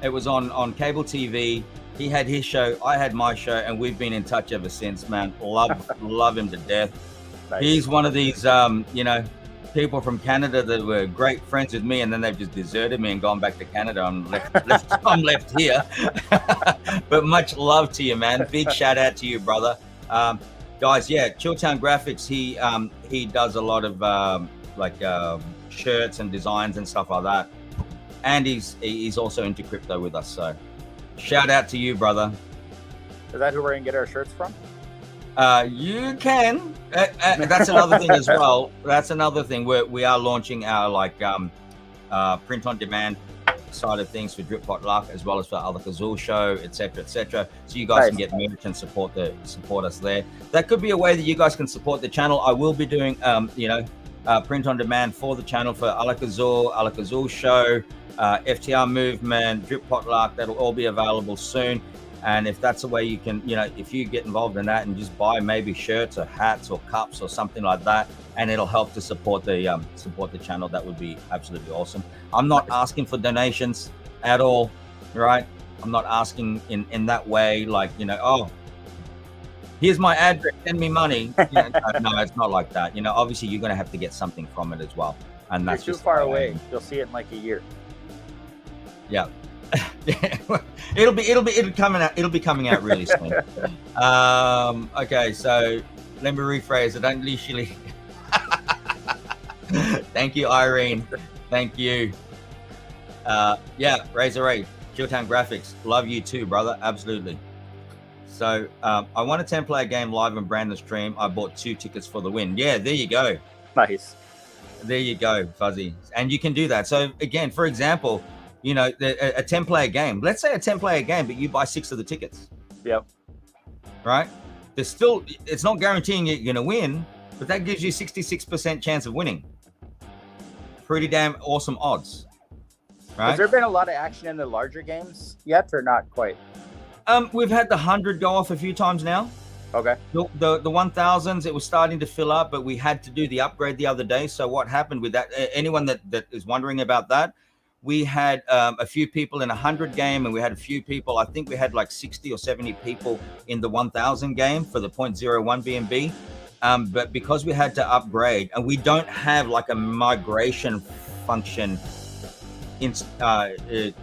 It was on cable TV. He had his show, I had my show, and we've been in touch ever since, man. Love him to death. Nice. He's one of these, you know, people from Canada that were great friends with me, and then they've just deserted me and gone back to Canada. I'm left here. But much love to you, man. Big shout out to you, brother. Guys, yeah, Chilltown Graphics, he does a lot of shirts and designs and stuff like that. And he's also into crypto with us, so shout out to you, brother. Is that who we're gonna get our shirts from? You can. That's another thing as well. That's another thing. We are launching our print on demand side of things for Drip Pot Luck, as well as for Alak-Azul Show, etc., etc. So you guys can get merch and support us there. That could be a way that you guys can support the channel. I will be doing, you know, print on demand for the channel for Alak-Azul Show, FTR Movement, Drip Potluck. That'll all be available soon. And if that's a way you can, if you get involved in that and just buy maybe shirts or hats or cups or something like that, and it'll help to support the channel, that would be absolutely awesome. I'm not asking for donations at all, right? I'm not asking in that way, like, oh, here's my address, send me money. No, it's not like that. Obviously you're going to have to get something from it as well. And that's You're too just far away. You'll see it in like a year. Yeah. it'll be coming out really soon. Okay, so let me rephrase. I don't usually. Thank you, Irene. Thank you. Razor Ray, Chilltown Graphics, love you too, brother. Absolutely. So I want a 10-player game live and brand the stream. I bought 2 tickets for the win. Yeah, there you go. Nice. There you go, Fuzzy. And you can do that. So again, for example, a 10-player game. Let's say a 10-player game, but you buy 6 of the tickets. Yep. Right? It's not guaranteeing you're going to win, but that gives you 66% chance of winning. Pretty damn awesome odds. Right? Has there been a lot of action in the larger games yet, or not quite? We've had the 100 go off a few times now. Okay. The 1000s, it was starting to fill up, but we had to do the upgrade the other day. So what happened with that? Anyone that is wondering about that, we had a few people in a 100 game, and we had a few people, I think we had like 60 or 70 people in the 1000 game for the 0.01 BNB. But because we had to upgrade, and we don't have like a migration function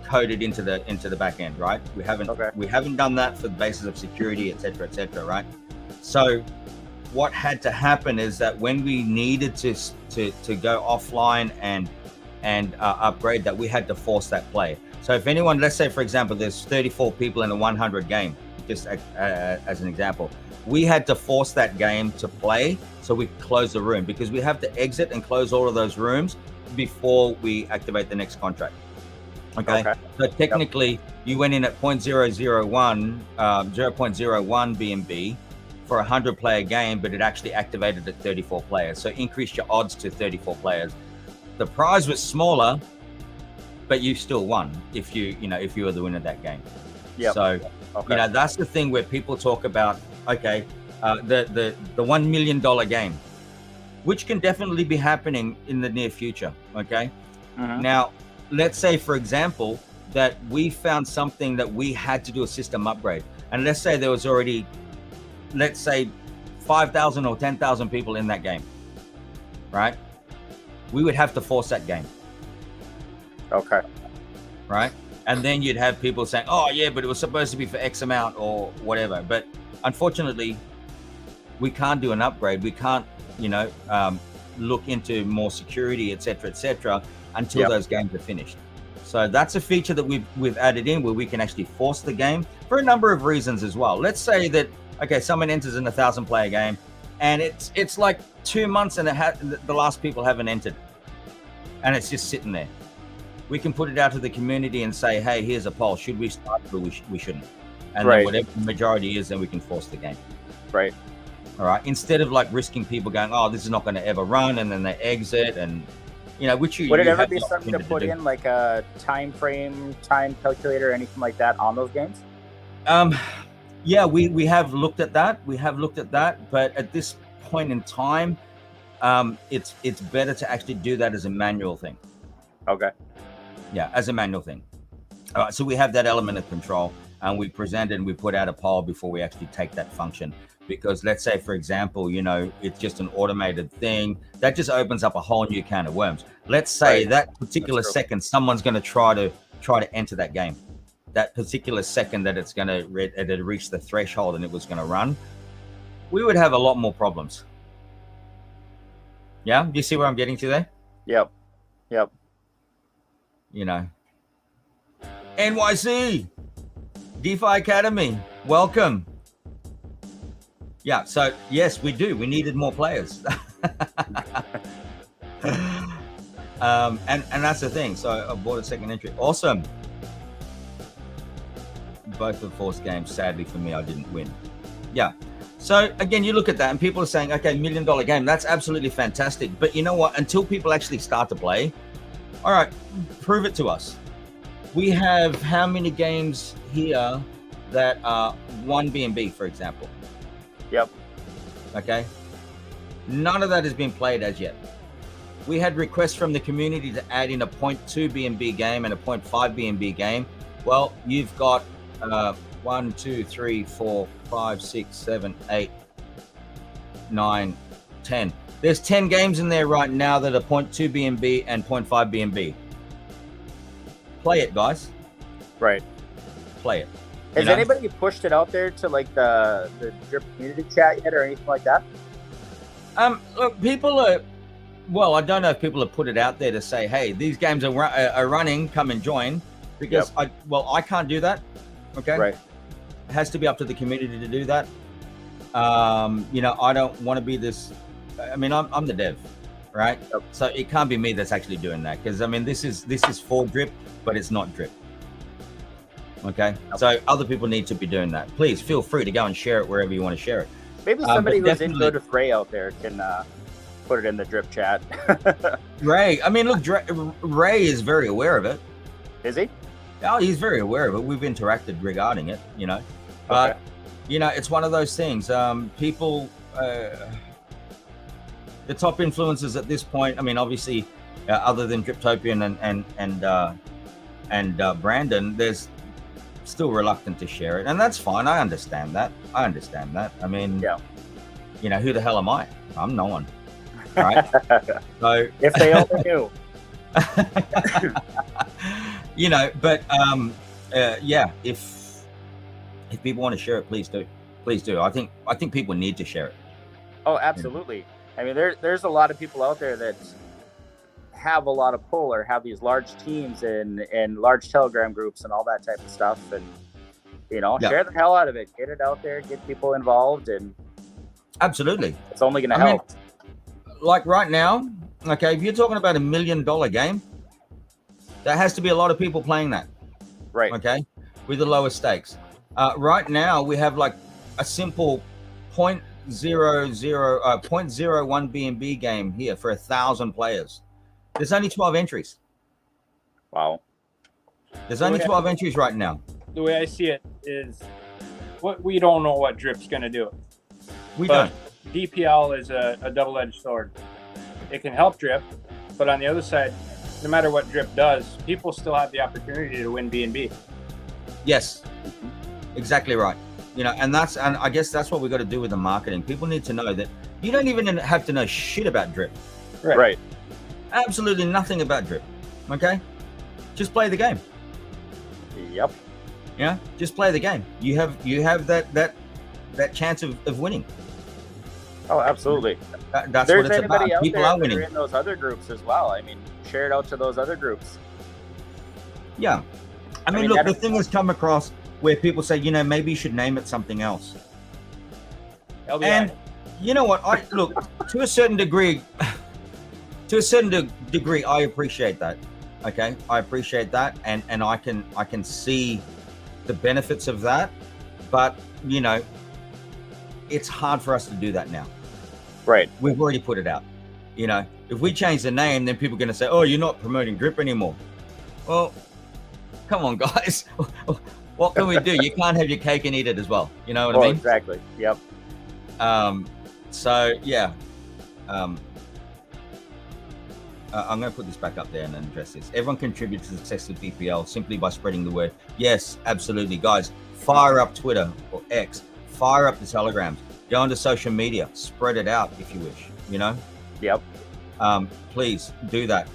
coded into the back end, right? We haven't done that for the basis of security, etc., right? So what had to happen is that when we needed to go offline and upgrade that, we had to force that play. So if anyone, let's say for example, there's 34 people in a 100 game, just as an example, we had to force that game to play so we could close the room, because we have to exit and close all of those rooms before we activate the next contract. Okay. So technically you went in at 0.001 BNB for a 100-player game, but it actually activated at 34 players. So increased your odds to 34 players. The prize was smaller, but you still won if you were the winner of that game. Yeah. So that's the thing where people talk about, the $1 million game, which can definitely be happening in the near future. Okay. Mm-hmm. Now, let's say, for example, that we found something that we had to do a system upgrade. And let's say there was already, 5,000 or 10,000 people in that game, right? We would have to force that game. Okay. Right? And then you'd have people saying, oh yeah, but it was supposed to be for X amount or whatever. But unfortunately, we can't do an upgrade. We can't, look into more security, etc., until those games are finished. So that's a feature that we've added in, where we can actually force the game for a number of reasons as well. Let's say that, someone enters in a 1,000-player game, and it's like 2 months and the last people haven't entered, and it's just sitting there. We can put it out to the community and say, hey, here's a poll. Should we start it or we shouldn't? And then whatever the majority is, then we can force the game. Right. All right. Instead of like risking people going, oh, this is not going to ever run, and then they exit, and which would it ever be something to put in like a time frame, time calculator, anything like that on those games? Yeah, we have looked at that. But at this point in time, it's better to actually do that as a manual thing. Okay. Yeah, as a manual thing. All right, so we have that element of control, and we presented and we put out a poll before we actually take that function. Because let's say, for example, it's just an automated thing that just opens up a whole new can of worms. Let's say that particular second, someone's going to try to enter that game. That particular second that it's going to reach the threshold and it was going to run, we would have a lot more problems. Yeah, do you see where I'm getting to there? Yep. NYC DeFi Academy, welcome. Yeah, so yes, we do. We needed more players. And that's the thing. So I bought a second entry. Awesome. Both the forced games, sadly for me, I didn't win. Yeah. So again, you look at that and people are saying, okay, $1 million game, that's absolutely fantastic. But you know what? Until people actually start to play, all right, prove it to us. We have how many games here that are 1 B&B, for example? Yep. Okay. None of that has been played as yet. We had requests from the community to add in a 0.2 B&B game and a 0.5 B&B game. Well, you've got 1, 2, 3, 4, 5, 6, 7, 8, 9, 10. There's 10 games in there right now that are 0.2 B&B and 0.5 B&B. Play it, guys. Right. Play it. Has anybody pushed it out there to like the Drip community chat yet or anything like that? Look, people are. Well, I don't know if people have put it out there to say, "Hey, these games are running. Come and join." Because I can't do that. Okay. Right. It has to be up to the community to do that. I don't want to be this. I mean, I'm the dev, right? Yep. So it can't be me that's actually doing that, because I mean, this is for Drip, but it's not Drip. Okay. Yep. So other people need to be doing that. Please feel free to go and share it wherever you want to share it. Maybe somebody who's in good with Ray out there can put it in the Drip chat. Ray, I mean, look, Ray is very aware of it. Is he? Oh, he's very aware of it. We've interacted regarding it, but Okay. It's one of those things. People, the top influencers at this point, I mean, obviously, other than Driptopian and Brandon, there's still reluctant to share it, and that's fine. I understand that. I mean, who the hell am I? I'm no one, right? So if they only knew. But if people want to share it, please do. I think people need to share it. Oh, absolutely. I mean, there's a lot of people out there that have a lot of pull or have these large teams and large Telegram groups and all that type of stuff, and share the hell out of it, get it out there, get people involved, and absolutely, it's only going to help. Like right now, okay, if you're talking about $1 million game, there has to be a lot of people playing that, right? Okay, with the lower stakes. Right now we have like a simple 0.01 B&B game here for 1,000 players. There's only 12 entries. Wow. There's only 12 entries right now. The way I see it is, we don't know what Drip's going to do. We don't. DPL is a double-edged sword. It can help Drip, but on the other side, no matter what Drip does, people still have the opportunity to win B&B. Yes, exactly right. And I guess that's what we got to do with the marketing. People need to know that you don't even have to know shit about Drip. Right. Absolutely nothing about Drip. Okay, just play the game. Yep. Yeah, just play the game. You have that chance of winning. Oh, absolutely. That's There's what it's about. Out People there are winning. in those other groups as well. I mean, share it out to those other groups. Yeah. I mean, look, the thing has come across where people say, maybe you should name it something else. LBI. And you know what? Look, to a certain degree, I appreciate that. Okay, I appreciate that, and I can see the benefits of that, but it's hard for us to do that now. Right. We've already put it out. If we change the name, then people are going to say, "Oh, you're not promoting Drip anymore." Well, come on, guys. What can we do? You can't have your cake and eat it as well. You know what I mean? Exactly. Yep. So yeah. I'm going to put this back up there and then address this. Everyone contributes to the success of DPL simply by spreading the word. Yes, absolutely. Guys, fire up Twitter or X. Fire up the Telegrams. Go onto social media. Spread it out if you wish, Yep. Please do that.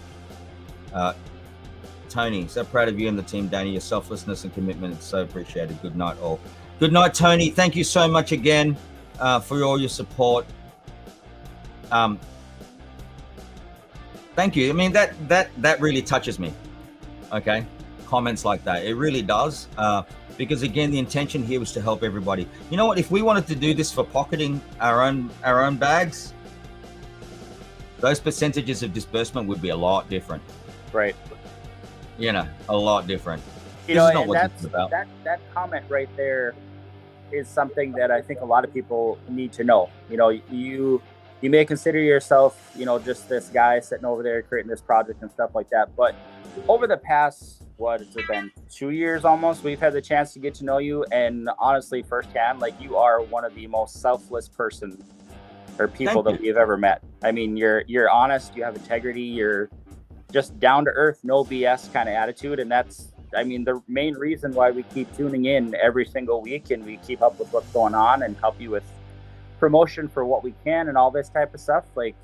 Tony, so proud of you and the team, Danny. Your selflessness and commitment is so appreciated. Good night, all. Good night, Tony. Thank you so much again for all your support. Thank you. I mean, that really touches me. Okay, comments like that, it really does. Because again, the intention here was to help everybody. You know what? If we wanted to do this for pocketing our own bags, those percentages of disbursement would be a lot different. Right. A lot different. That comment right there is something that I think a lot of people need to know. You know, you may consider yourself, you know, just this guy sitting over there creating this project and stuff like that. But over the past, what has it been, 2 years almost, we've had the chance to get to know you. And honestly, firsthand, like, you are one of the most selfless person or people that we've ever met. I mean, you're honest, you have integrity, you're just down to earth, no BS kind of attitude. And that's, I mean, the main reason why we keep tuning in every single week and we keep up with what's going on and help you with promotion for what we can and all this type of stuff. Like,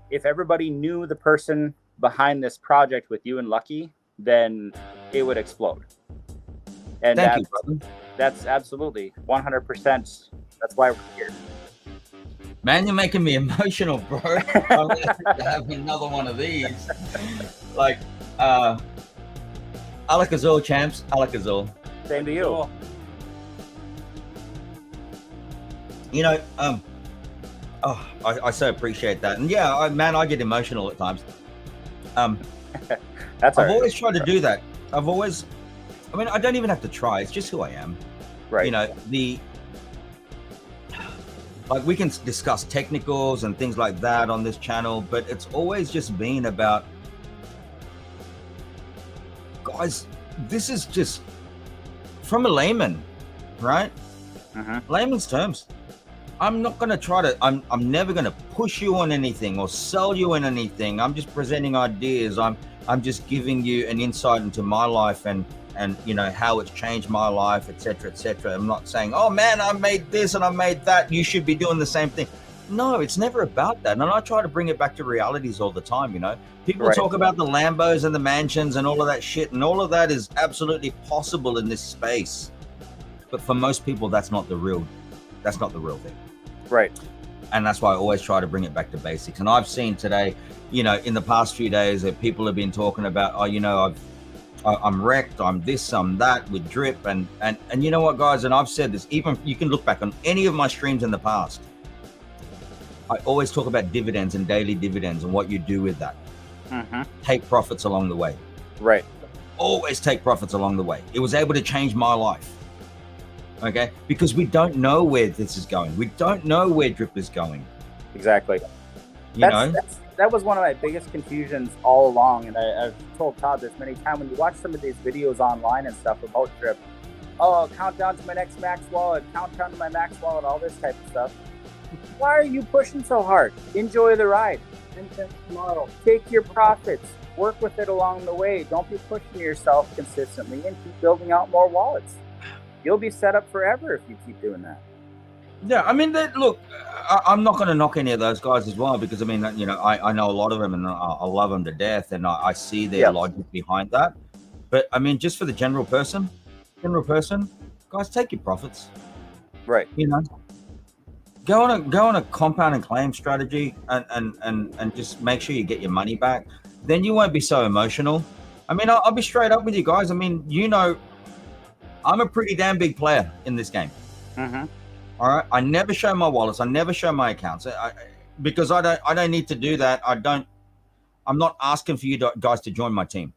if everybody knew the person behind this project with you and Lucky, then it would explode. And that's absolutely 100%. That's why we're here. Man, you're making me emotional, bro. I'm gonna have to have another one of these. Like, Alak-Azul, champs. Alak-Azul. Same to you. You know, I so appreciate that. And yeah, I get emotional at times. That's I've always tried to do that. I mean, I don't even have to try. It's just who I am. Right. You know, like, we can discuss technicals and things like that on this channel, but it's always just been about, guys, this is just from a layman, right? Layman's terms. I'm not going to try to, I'm never going to push you on anything or sell you on anything. I'm just presenting ideas. I'm just giving you an insight into my life and you know, how it's changed my life, etc., etc. I'm not saying, oh man, I made this and I made that, you should be doing the same thing. No, it's never about that. And I try to bring it back to realities all the time. You know, people talk about the Lambos and the mansions and all of that shit, and all of that is absolutely possible in this space. But for most people, that's not the real thing. Right. And that's why I always try to bring it back to basics. And I've seen today, you know, in the past few days, that people have been talking about, oh, you know, I'm wrecked, I'm this, I'm that with drip, and you know what, guys, and I've said this, even you can look back on any of my streams in the past, I always talk about dividends and daily dividends and what you do with that. Take profits along the way. Right. Always take profits along the way. It was able to change my life. Okay, because we don't know where this is going. We don't know where drip is going. Exactly. That was one of my biggest confusions all along, and I've told Todd this many times. When you watch some of these videos online and stuff about drip, oh, countdown to my next max wallet, countdown to my max wallet, all this type of stuff. Why are you pushing so hard? Enjoy the ride. 10 cents tomorrow. Take your profits. Work with it along the way. Don't be pushing yourself consistently, and keep building out more wallets. You'll be set up forever if you keep doing that. Yeah, I mean, look, I'm not going to knock any of those guys as well, because I mean, you know, I know a lot of them and I love them to death, and I see their logic behind that. But I mean, just for the general person, guys, take your profits. Right. You know, go on a compound and claim strategy, and just make sure you get your money back. Then you won't be so emotional. I mean, I'll be straight up with you guys. I mean, you know, I'm a pretty damn big player in this game. All right, I never show my wallets. I never show my accounts, because I don't need to do that. I'm not asking for you guys to join my team.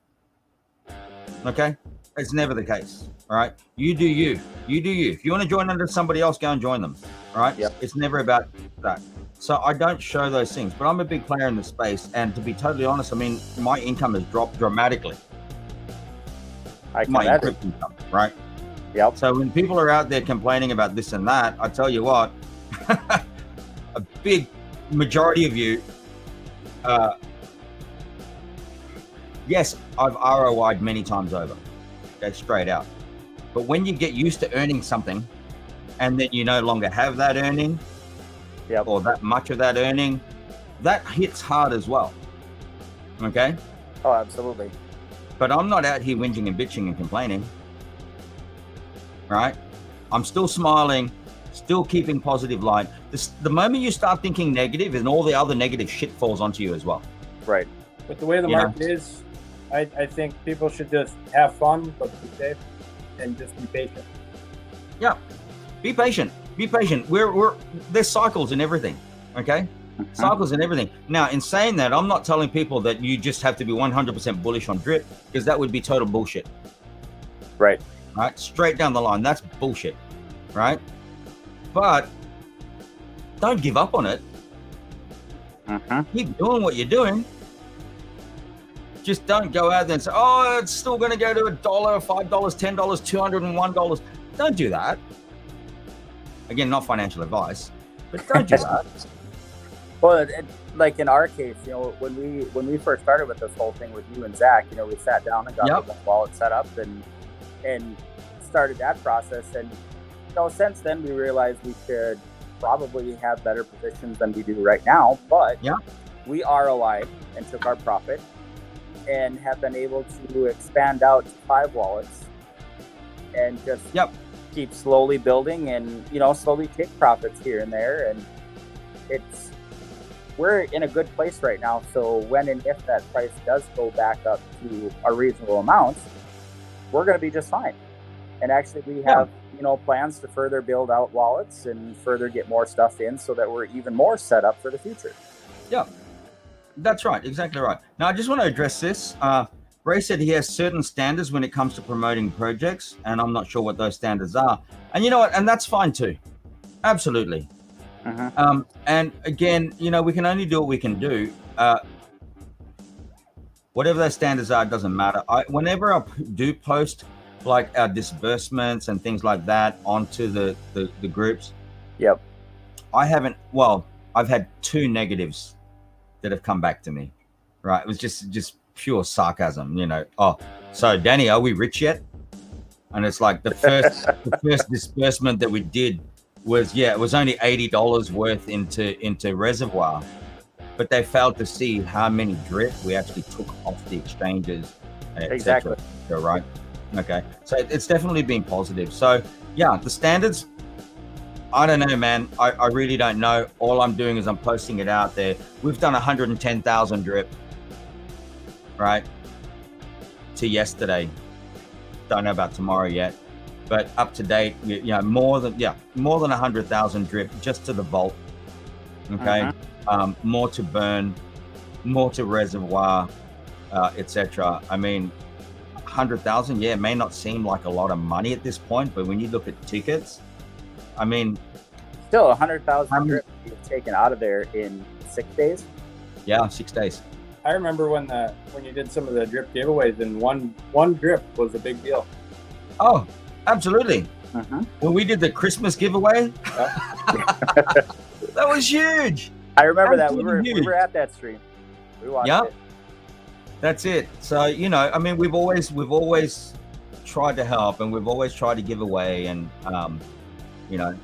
Okay, it's never the case. All right, you do you. If you want to join under somebody else, go and join them. All right, it's never about that. So I don't show those things, but I'm a big player in the space, and to be totally honest, I mean, my income has dropped dramatically. My income, right? Yep. So when people are out there complaining about this and that, I tell you what, a big majority of you, yes, I've ROI'd many times over, okay, straight out. But when you get used to earning something, and then you no longer have that earning, or that much of that earning, that hits hard as well. Okay? Oh, absolutely. But I'm not out here whinging and bitching and complaining. Right? I'm still smiling, still keeping positive light. The moment you start thinking negative, and all the other negative shit falls onto you as well. Right. With the way the market is, I think people should just have fun, but be safe, and just be patient. Yeah. Be patient. Be patient. There's cycles in everything. Okay? Cycles in everything. Now, in saying that, I'm not telling people that you just have to be 100% bullish on drip, because that would be total bullshit. Right. Right, straight down the line. That's bullshit. right? But don't give up on it. Keep doing what you're doing. Just don't go out there and say, oh, it's still going to go to $1, $5, $10, $201. Don't do that. Again, not financial advice, but don't do that. Well, like in our case, you know, when we first started with this whole thing with you and Zach, you know, we sat down and got the wallet set up and started that process. And you know, since then we realized we should probably have better positions than we do right now. But we ROI'd and took our profit and have been able to expand out to 5 wallets and just keep slowly building and, you know, slowly take profits here and there. And we're in a good place right now. So when and if that price does go back up to a reasonable amount, we're going to be just fine. And actually we have, you know, plans to further build out wallets and further get more stuff in so that we're even more set up for the future. Yeah, that's right. Exactly right. Now, I just want to address this. Ray said he has certain standards when it comes to promoting projects, and I'm not sure what those standards are. And you know what? And that's fine too. Absolutely. And again, you know, we can only do what we can do. Whatever those standards are, it doesn't matter. Whenever I do post like our disbursements and things like that onto the groups, I've had 2 negatives that have come back to me. Right? It was just pure sarcasm, you know. Oh, so Danny, are we rich yet? And it's like the first disbursement that we did was it was only $80 worth into reservoir, but they failed to see how many drip we actually took off the exchanges, exactly. Right? Okay, so it's definitely been positive. So yeah, the standards, I don't know, man. I really don't know. All I'm doing is I'm posting it out there. We've done 110,000 drip, right, to yesterday. Don't know about tomorrow yet, but up to date, you know, more than 100,000 drip just to the vault. Okay, more to burn, more to reservoir, etc. I mean, 100,000, it may not seem like a lot of money at this point, but when you look at tickets, I mean, still 100,000 drip you've taken out of there in 6 days. Yeah, 6 days. I remember when you did some of the drip giveaways, and one drip was a big deal. Oh, absolutely. When we did the Christmas giveaway, that was huge. I remember that. We were at that stream. We watched it. That's it. So, you know, I mean, we've always tried to help, and we've always tried to give away, and you know,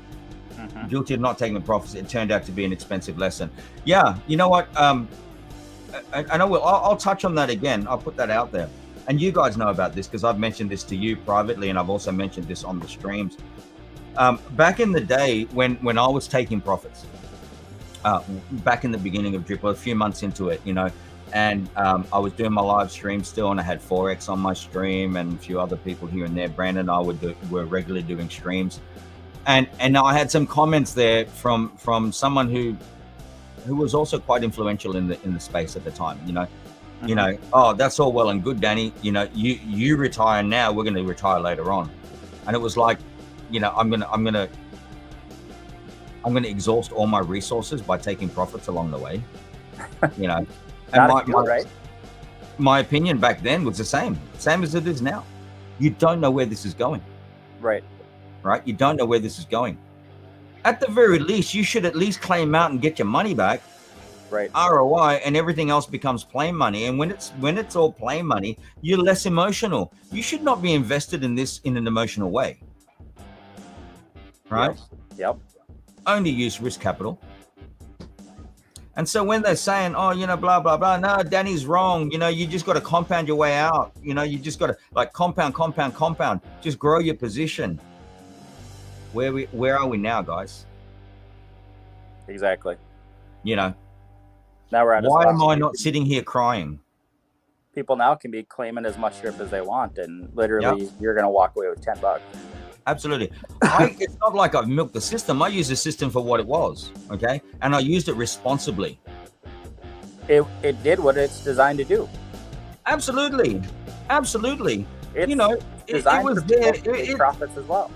guilty of not taking the profits. It turned out to be an expensive lesson. Yeah, you know what? I know I'll touch on that again. I'll put that out there. And you guys know about this because I've mentioned this to you privately, and I've also mentioned this on the streams. Back in the day when I was taking profits, back in the beginning of Drip, a few months into it, you know, and I was doing my live stream still, and I had Forex on my stream and a few other people here and there. Brandon and I were regularly doing streams. And I had some comments there from someone who was also quite influential in the space at the time, you know. You know, oh, that's all well and good, Danny. You know, you retire now, we're going to retire later on. And it was like, you know, I'm gonna exhaust all my resources by taking profits along the way. You know, and my opinion back then was the same as it is now. You don't know where this is going. Right. You don't know where this is going. At the very least, you should at least claim out and get your money back. Right. ROI, and everything else becomes play money. And when it's all play money, you're less emotional. You should not be invested in this in an emotional way. Right? Yep. Only use risk capital. And so when they're saying, oh, you know, blah, blah, blah, no, Danny's wrong. You know, you just got to compound your way out. You know, you just got to like compound. Just grow your position. Where are we now, guys? Exactly. You know, now we're at why am I not sitting here crying? People now can be claiming as much drip as they want, and literally you're going to walk away with $10. Absolutely. It's not like I've milked the system. I use the system for what it was, okay? And I used it responsibly. It did what it's designed to do. Absolutely. It's you know, it was there. It profits as well.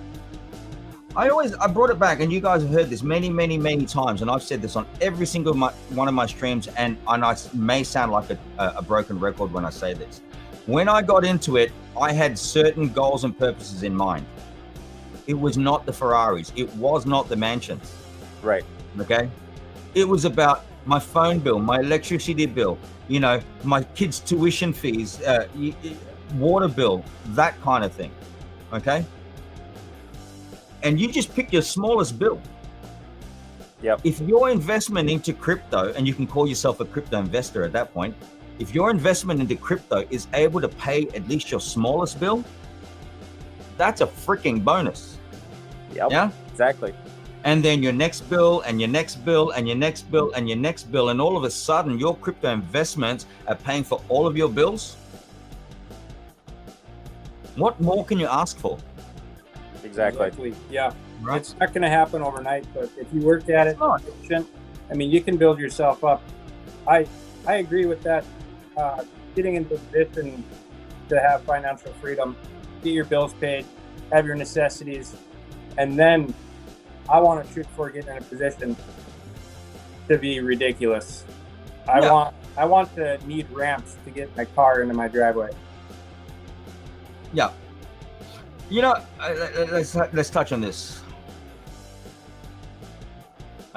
I brought it back, and you guys have heard this many, many, many times, and I've said this on every single one of my streams, and I may sound like a broken record when I say this. When I got into it, I had certain goals and purposes in mind. It was not the Ferraris. It was not the mansions. Right. Okay? It was about my phone bill, my electricity bill, you know, my kids' tuition fees, water bill, that kind of thing. Okay? And you just pick your smallest bill. Yep. If your investment into crypto, and you can call yourself a crypto investor at that point, if your investment into crypto is able to pay at least your smallest bill, that's a freaking bonus. Yep. Yeah, exactly. And then your next bill, and your next bill, and your next bill, and your next bill, and all of a sudden your crypto investments are paying for all of your bills. What more can you ask for? Exactly. Yeah. Right. It's not going to happen overnight, but if you work at it, I mean, you can build yourself up. I agree with that. Getting into a position to have financial freedom, get your bills paid, have your necessities, and then I want to shoot for getting in a position to be ridiculous. I want to need ramps to get my car into my driveway. Yeah. You know, let's touch on this.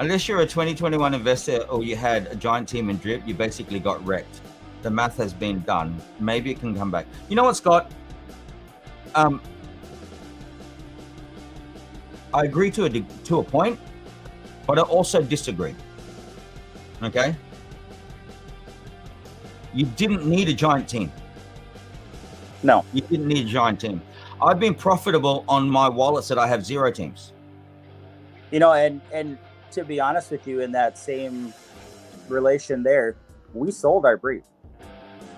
Unless you're a 2021 investor or you had a giant team in drip, you basically got wrecked. The math has been done. Maybe it can come back. You know what, Scott? I agree to a point, but I also disagree. Okay? You didn't need a giant team. No. You didn't need a giant team. I've been profitable on my wallets that I have 0 teams. You know, and to be honest with you, in that same relation there, we sold our brief.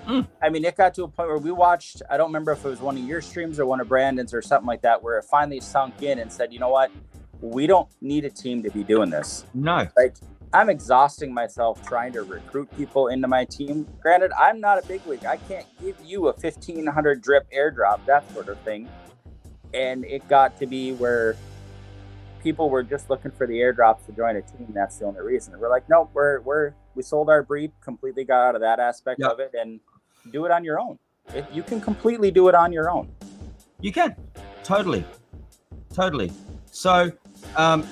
I mean, it got to a point where we watched, I don't remember if it was one of your streams or one of Brandon's or something like that, where it finally sunk in and said, you know what, we don't need a team to be doing this. No. Like, I'm exhausting myself trying to recruit people into my team. Granted, I'm not a bigwig. I can't give you a 1,500 drip airdrop, that sort of thing. And it got to be where people were just looking for the airdrops to join a team. That's the only reason. We're like, nope, we sold our brief, completely got out of that aspect of it, and do it on your own. You can completely do it on your own. You can. Totally. So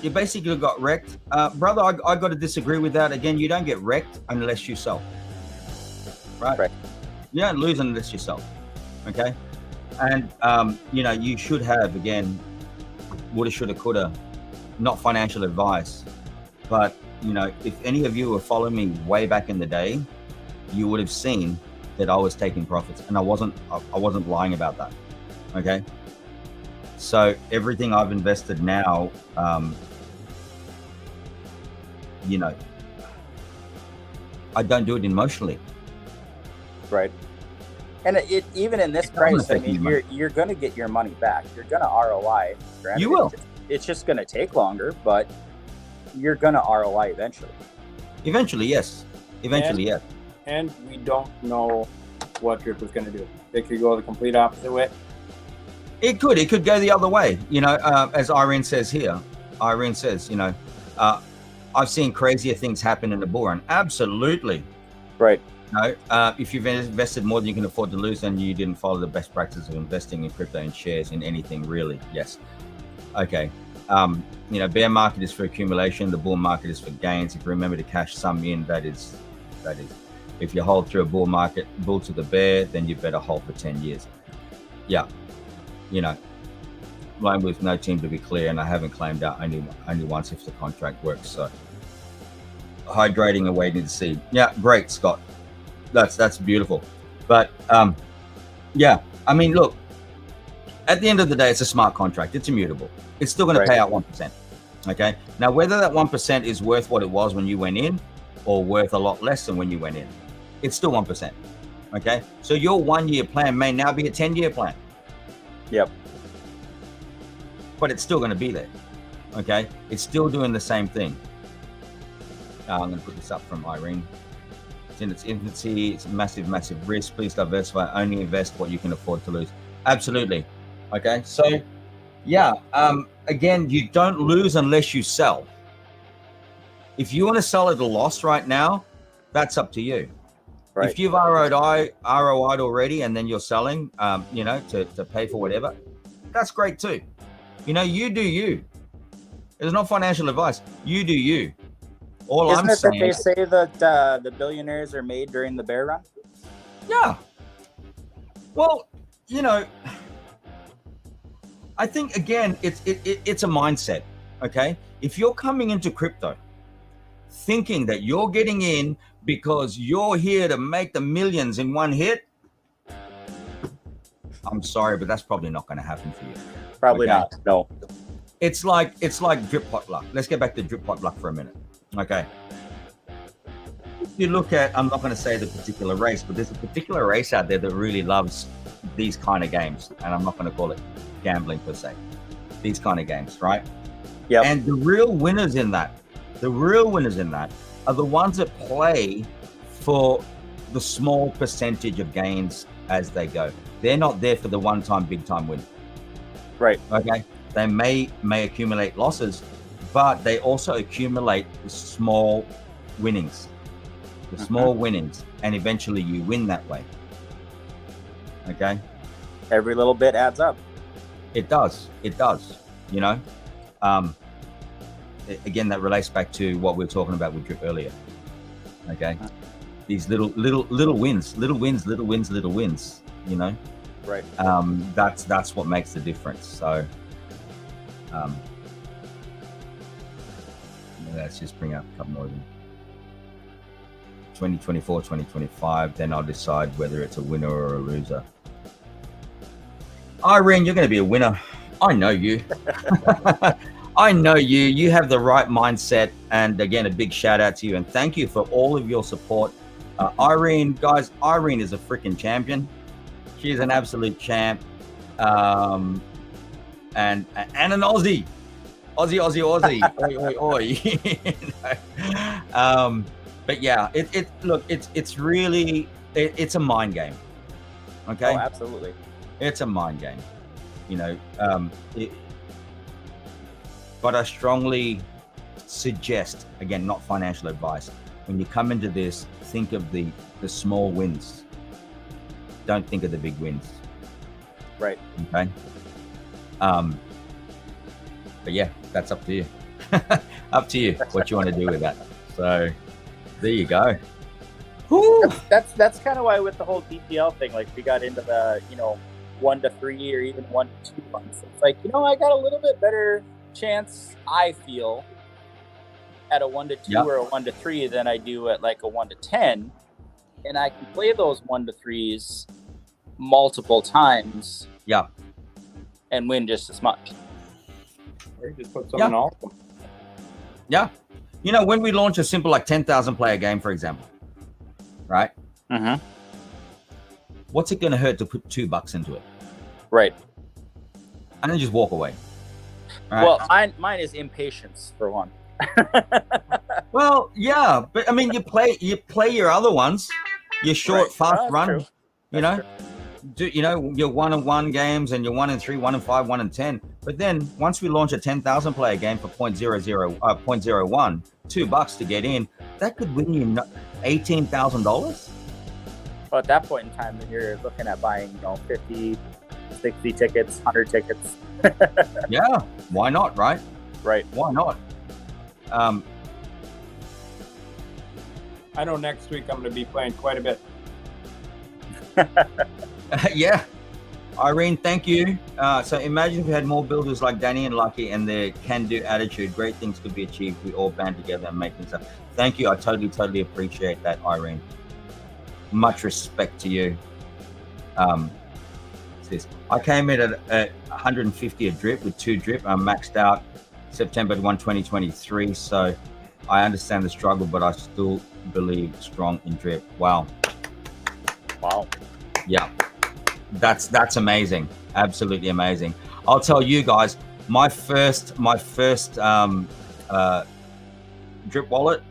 you basically got wrecked. Brother, I got to disagree with that. Again, you don't get wrecked unless you sell. Right. You don't lose unless you sell. Okay? And, you know, you should have, again, woulda, shoulda, coulda, not financial advice. But, you know, if any of you were following me way back in the day, you would have seen that I was taking profits, and I wasn't lying about that. Okay? So everything I've invested now, you know, I don't do it emotionally. Right. And it even in this price, I mean, you're going to get your money back. You're going to ROI. Granted, you will. It's just going to take longer, but you're going to ROI eventually. Eventually, yes. Yes. And we don't know what drip is going to do. It could go the complete opposite way. It could go the other way. You know, as Irene says here, you know, I've seen crazier things happen in the bull run. Absolutely. Right. No, if you've invested more than you can afford to lose, then you didn't follow the best practice of investing in crypto and shares in anything, really. Yes. Okay. You know, bear market is for accumulation. The bull market is for gains. If you remember to cash some in, that is. If you hold through a bull market, bull to the bear, then you better hold for 10 years. Yeah. You know, loan with no team, to be clear, and I haven't claimed out only once if the contract works. So hydrating and waiting to see. Yeah, great, Scott. That's beautiful. But yeah, I mean, look, at the end of the day, it's a smart contract. It's immutable. It's still going to pay out 1%. Okay. Now, whether that 1% is worth what it was when you went in, or worth a lot less than when you went in, it's still 1%. Okay. So your 1-year plan may now be a 10-year plan. Yep. But it's still going to be there. Okay. It's still doing the same thing. I'm going to put this up from Irene. It's in its infancy. It's a massive, massive risk. Please diversify. Only invest what you can afford to lose. Absolutely. Okay. So Yeah. Again, you don't lose unless you sell. If you want to sell at a loss right now, that's up to you. Right. If you've ROI'd already and then you're selling, to pay for whatever, that's great too. You do you. It's not financial advice. You do you. All Isn't I'm it saying, that they say that the billionaires are made during the bear run? yeah. Well, I think again, it's a mindset. Okay, if you're coming into crypto thinking that you're getting in because you're here to make the millions in one hit, I'm sorry, but that's probably not going to happen for you. Probably Okay? not. No. It's like drip pot luck. Let's get back to drip pot luck for a minute. Okay. If you look at, I'm not going to say the particular race, but there's a particular race out there that really loves these kind of games, and I'm not going to call it gambling per se. These kind of games, right? Yeah. And the real winners in that are the ones that play for the small percentage of gains as they go. They're not there for the one-time big-time win. Right. Okay. They may accumulate losses, but they also accumulate the small winnings. And eventually you win that way. Okay. Every little bit adds up. It does. Again, that relates back to what we were talking about with drip earlier. Okay. These little wins. Right. That's what makes the difference. So let's just bring up a couple more of them. 2024, 2025, then I'll decide whether it's a winner or a loser. Irene, you're going to be a winner. I know you. I know you. You have the right mindset. And again, a big shout out to you. And thank you for all of your support. Irene, guys, Irene is a freaking champion. She's an absolute champ. And an Aussie. Aussie. Oi. But yeah, it's really, it's a mind game. Okay. Oh, absolutely. It's a mind game, but I strongly suggest, again, not financial advice, when you come into this, think of the small wins. Don't think of the big wins. Right. Okay. But yeah, that's up to you. Up to you what you want to do with that. So there you go. That's kind of why with the whole DPL thing, like we got into the 1 to 3 or even 1 to 2 months. It's like, I got a little bit better chance, I feel, at a 1 to 2 or a 1 to 3 than I do at like a 1 to 10, and I can play those 1 to 3s multiple times. Yeah. And win just as much. Or you just put something in all of them. Yeah. When we launch a simple like 10,000 player game, for example, right? Mm-hmm. What's it going to hurt to put $2 into it? Right. And then just walk away. Right? Well, mine is impatience for one. Well, yeah, but I mean, you play your other ones, your short, fast run. True. Do your 1-on-1 games and your 1-in-3, 1-in-5, 1-in-10. But then once we launch a 10,000 player game for 0.01, $2 to get in, that could win you $18,000. Well, at that point in time, then you're looking at buying, 50, 60 tickets, 100 tickets. Yeah, why not, right? Right. Why not? I know next week I'm going to be playing quite a bit. Yeah. Irene, thank you. So imagine if we had more builders like Danny and Lucky and their can-do attitude. Great things could be achieved. We all band together and make things up. Thank you. I totally appreciate that, Irene. Much respect to you. I came in at 150 a drip with 2 drip. I'm maxed out September 1, 2023. So I understand the struggle, but I still believe strong in drip. Wow. Yeah. That's amazing. Absolutely amazing. I'll tell you guys, my first drip wallet,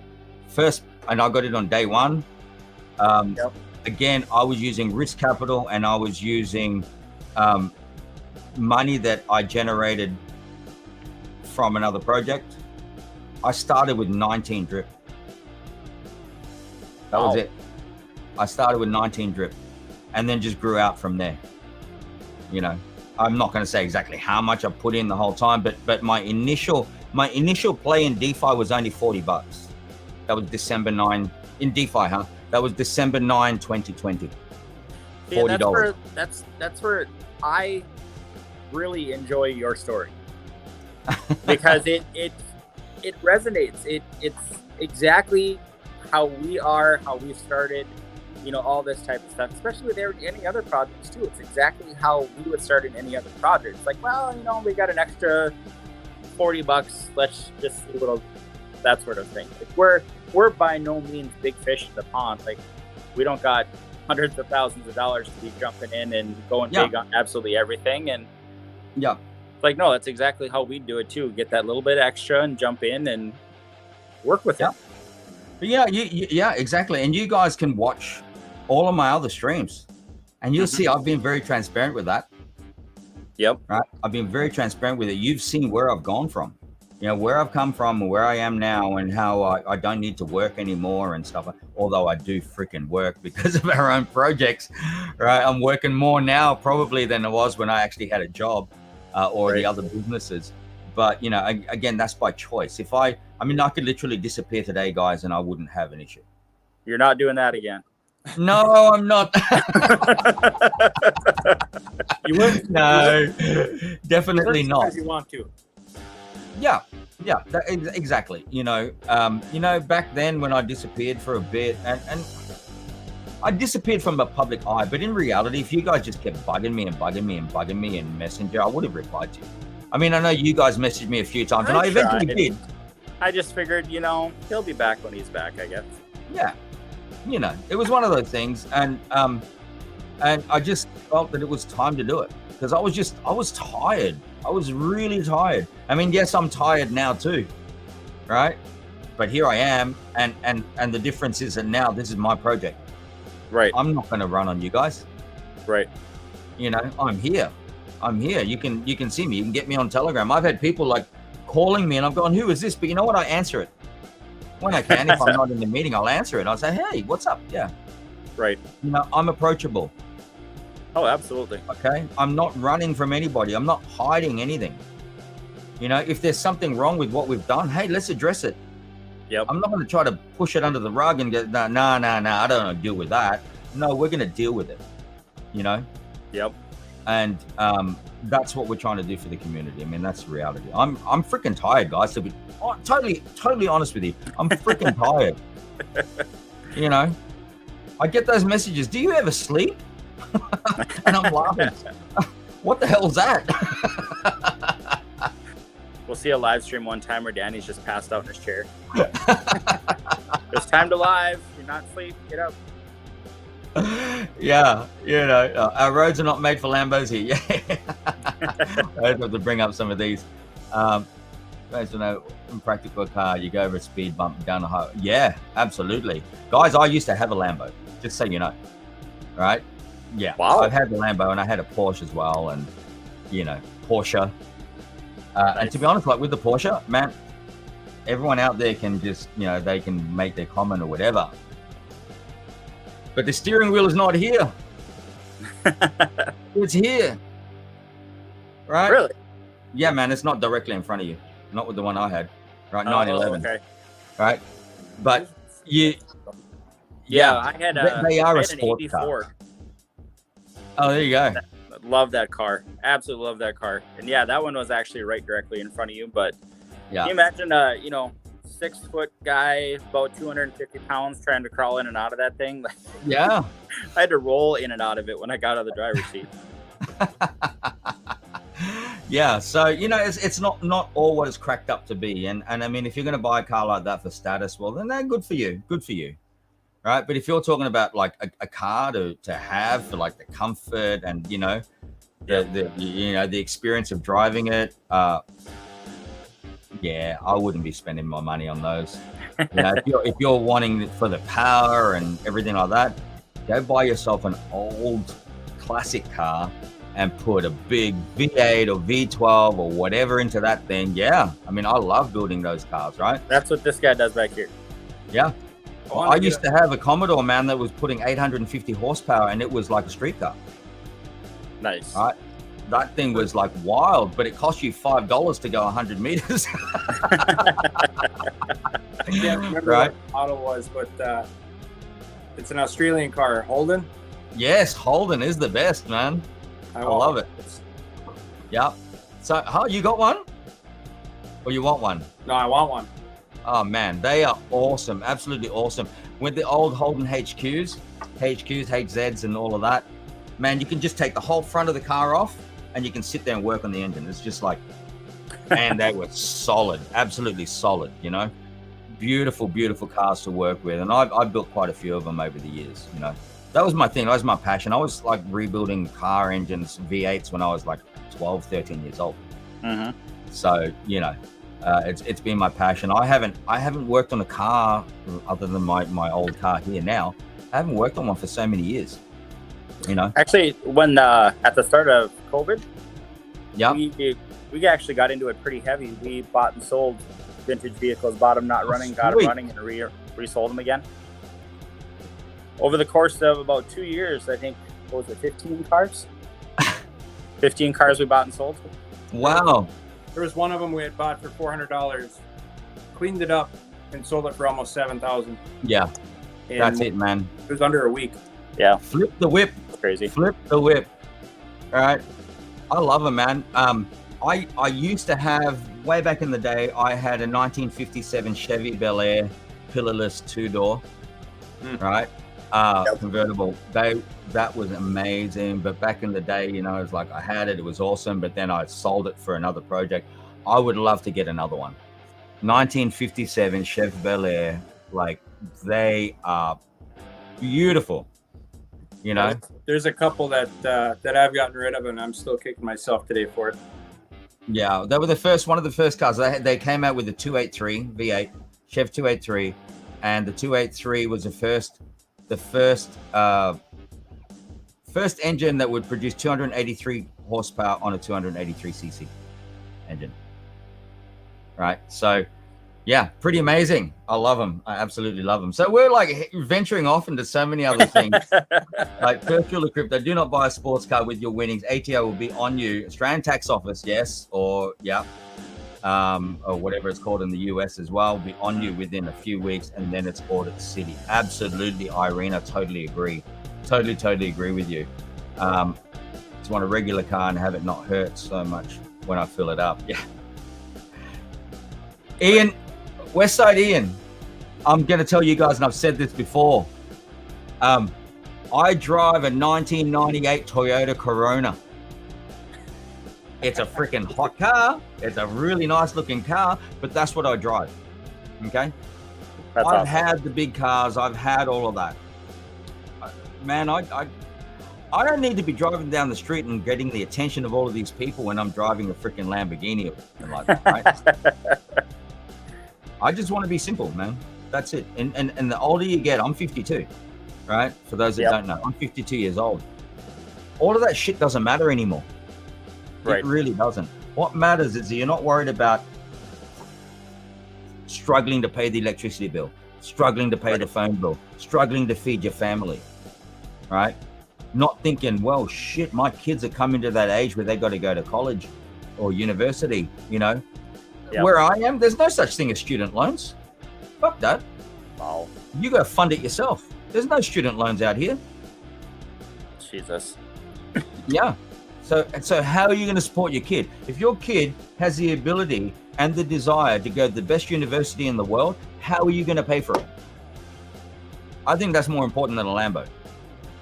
and I got it on day 1. Again, I was using risk capital and I was using money that I generated from another project, I started with 19 drip. That was it. I started with 19 drip and then just grew out from there. You know, I'm not going to say exactly how much I put in the whole time, but my initial play in DeFi was only $40. That was December 9 in DeFi, huh? That was December 9, 2020. $40. That's where I really enjoy your story because it resonates. It's exactly how we are, how we started, you know, all this type of stuff, especially with any other projects too. It's exactly how we would start in any other project. It's like, well, you know, we got an extra $40. Let's just see a little, that sort of thing. Like we're by no means big fish in the pond. Like we don't got hundreds of thousands of dollars to be jumping in and going big on absolutely everything. And like, no, that's exactly how we do it too. Get that little bit extra and jump in and work with it. Yeah, yeah, exactly. And you guys can watch all of my other streams and you'll see I've been very transparent with that. Yep. Right. I've been very transparent with it. You've seen where I've gone from, you know, where I've come from and where I am now and how I don't need to work anymore and stuff. Although I do freaking work because of our own projects, right? I'm working more now probably than I was when I actually had a job or the other businesses. But, you know, again, that's by choice. I could literally disappear today, guys, and I wouldn't have an issue. You're not doing that again. No, I'm not. You would? No, definitely not. You want to? Yeah, exactly. You know, back then when I disappeared for a bit, and I disappeared from the public eye, but in reality, if you guys just kept bugging me in Messenger, I would have replied to you. I mean, I know you guys messaged me a few times, and I eventually did. I just figured, you know, he'll be back when he's back, I guess. Yeah. You know, it was one of those things, and I just felt that it was time to do it because I was tired. I was really tired. I mean, yes, I'm tired now too, right? But here I am, and the difference is that now this is my project. Right. I'm not going to run on you guys. Right. You know, I'm here. You can see me. You can get me on Telegram. I've had people like calling me, and I'm going, "Who is this?" But you know what? I answer it when I can. If I'm not in the meeting, I'll answer it. I'll say, "Hey, what's up?" Yeah. Right. You know, I'm approachable. Oh, absolutely. Okay. I'm not running from anybody. I'm not hiding anything. You know, if there's something wrong with what we've done, hey, let's address it. Yep. I'm not going to try to push it under the rug and go, no, I don't want to deal with that. No, we're going to deal with it. You know? Yep. And that's what we're trying to do for the community. I mean, that's the reality. I'm freaking tired, guys. To be totally honest with you, I'm freaking tired. You know, I get those messages. Do you ever sleep? And I'm laughing. What the hell's that? We'll see a live stream one time where Danny's just passed out in his chair. It's time to live. You're not asleep. Get up. Yeah, you know, our roads are not made for Lambos here. Yeah. I have to bring up some of these. Guys, you know, in practical car, you go over a speed bump down the highway. Yeah, absolutely. Guys, I used to have a Lambo, just so you know. Right? Yeah. Wow. I've had the Lambo and I had a Porsche as well, and you know, Porsche. Nice. And to be honest, like with the Porsche, man, everyone out there can just, you know, they can make their comment or whatever. But the steering wheel is not here. It's here. Right? Really? Yeah, man, it's not directly in front of you. Not with the one I had. Right, 911. Okay. Right? But you... Yeah, I had they are I a had an sports 84. car. Oh, there you go. Love that car. Absolutely love that car. And yeah, that one was actually right directly in front of you. But yeah. Can you imagine you know, 6-foot guy, about 250 pounds, trying to crawl in and out of that thing? Yeah. I had to roll in and out of it when I got out of the driver's seat. Yeah, so you know, it's not all what it's cracked up to be. And I mean, if you're going to buy a car like that for status, well, then they're good for you. Good for you. Right, but if you're talking about like a car to have for like the comfort and you know the experience of driving it, yeah, I wouldn't be spending my money on those. You know, if you're wanting for the power and everything like that, go buy yourself an old classic car and put a big V8 or V12 or whatever into that thing. Yeah, I mean, I love building those cars, right? That's what this guy does back here. Yeah. I used to have a Commodore, man, that was putting 850 horsepower, and it was like a street car. Nice. Right? That thing was like wild, but it cost you $5 to go 100 meters. I can't remember Right. what the model was, but it's an Australian car. Holden? Yes, Holden is the best, man. I love it. Yeah. So, you got one? Or you want one? No, I want one. Oh, man, they are awesome. Absolutely awesome. With the old Holden HZs, and all of that, man, you can just take the whole front of the car off and you can sit there and work on the engine. It's just like, man, they were solid, absolutely solid, you know? Beautiful, beautiful cars to work with. And I've built quite a few of them over the years, you know? That was my thing. That was my passion. I was like rebuilding car engines, V8s, when I was like 12, 13 years old. Mm-hmm. So, you know, it's been my passion. I haven't worked on a car other than my old car here now. I haven't worked on one for so many years, you know? Actually, when at the start of COVID, Yeah. we actually got into it pretty heavy. We bought and sold vintage vehicles, bought them not running, got them Sweet. running, and resold them again. Over the course of about 2 years, I think, what was it, 15 cars? 15 cars we bought and sold. Wow. There was one of them we had bought for $400, cleaned it up, and sold it for almost $7,000. Yeah. That's it, man. It was under a week. Yeah, Flip the whip. it's crazy. Flip the whip. All right. I love them, man. I used to have, way back in the day, I had a 1957 Chevy Bel Air pillarless 2-door, right? Convertible. That was amazing. But back in the day, you know, it was like I had it was awesome, but then I sold it for another project. I would love to get another one. 1957 Chevy Bel Air, like, they are beautiful, you know? There's a couple that I've gotten rid of, and I'm still kicking myself today for it. Yeah, they were one of the first cars. They came out with the 283 V8, Chev 283, and the 283 was the first engine that would produce 283 horsepower on a 283cc engine. Right, so yeah, pretty amazing. I love them. I absolutely love them. So we're like venturing off into so many other things. Like first rule of crypto: do not buy a sports car with your winnings. ATO will be on you. Australian tax office, yes, or yeah, or whatever it's called in the US as well, will be on you within a few weeks, and then it's audit city. Absolutely, Irene. I totally agree. Totally agree with you. Just want a regular car and have it not hurt so much when I fill it up. Yeah. Ian, Westside Ian, I'm going to tell you guys, and I've said this before, I drive a 1998 Toyota Corona. It's a freaking hot car. It's a really nice looking car, but that's what I drive. Okay? That's I've awesome. had the big cars. I've had all of that. Man, I don't need to be driving down the street and getting the attention of all of these people when I'm driving a freaking Lamborghini or something like that, right? I just want to be simple, man. That's it. And the older you get, I'm 52, right? For those that don't know, I'm 52 years old. All of that shit doesn't matter anymore. Right. It really doesn't. What matters is that you're not worried about struggling to pay the electricity bill, struggling to pay the phone bill, struggling to feed your family, right? Not thinking, well, shit, my kids are coming to that age where they got to go to college or university, you know? Yep. Where I am, there's no such thing as student loans. Fuck that. Wow. You got to fund it yourself. There's no student loans out here. Jesus. Yeah. So how are you going to support your kid? If your kid has the ability and the desire to go to the best university in the world, how are you going to pay for it? I think that's more important than a Lambo.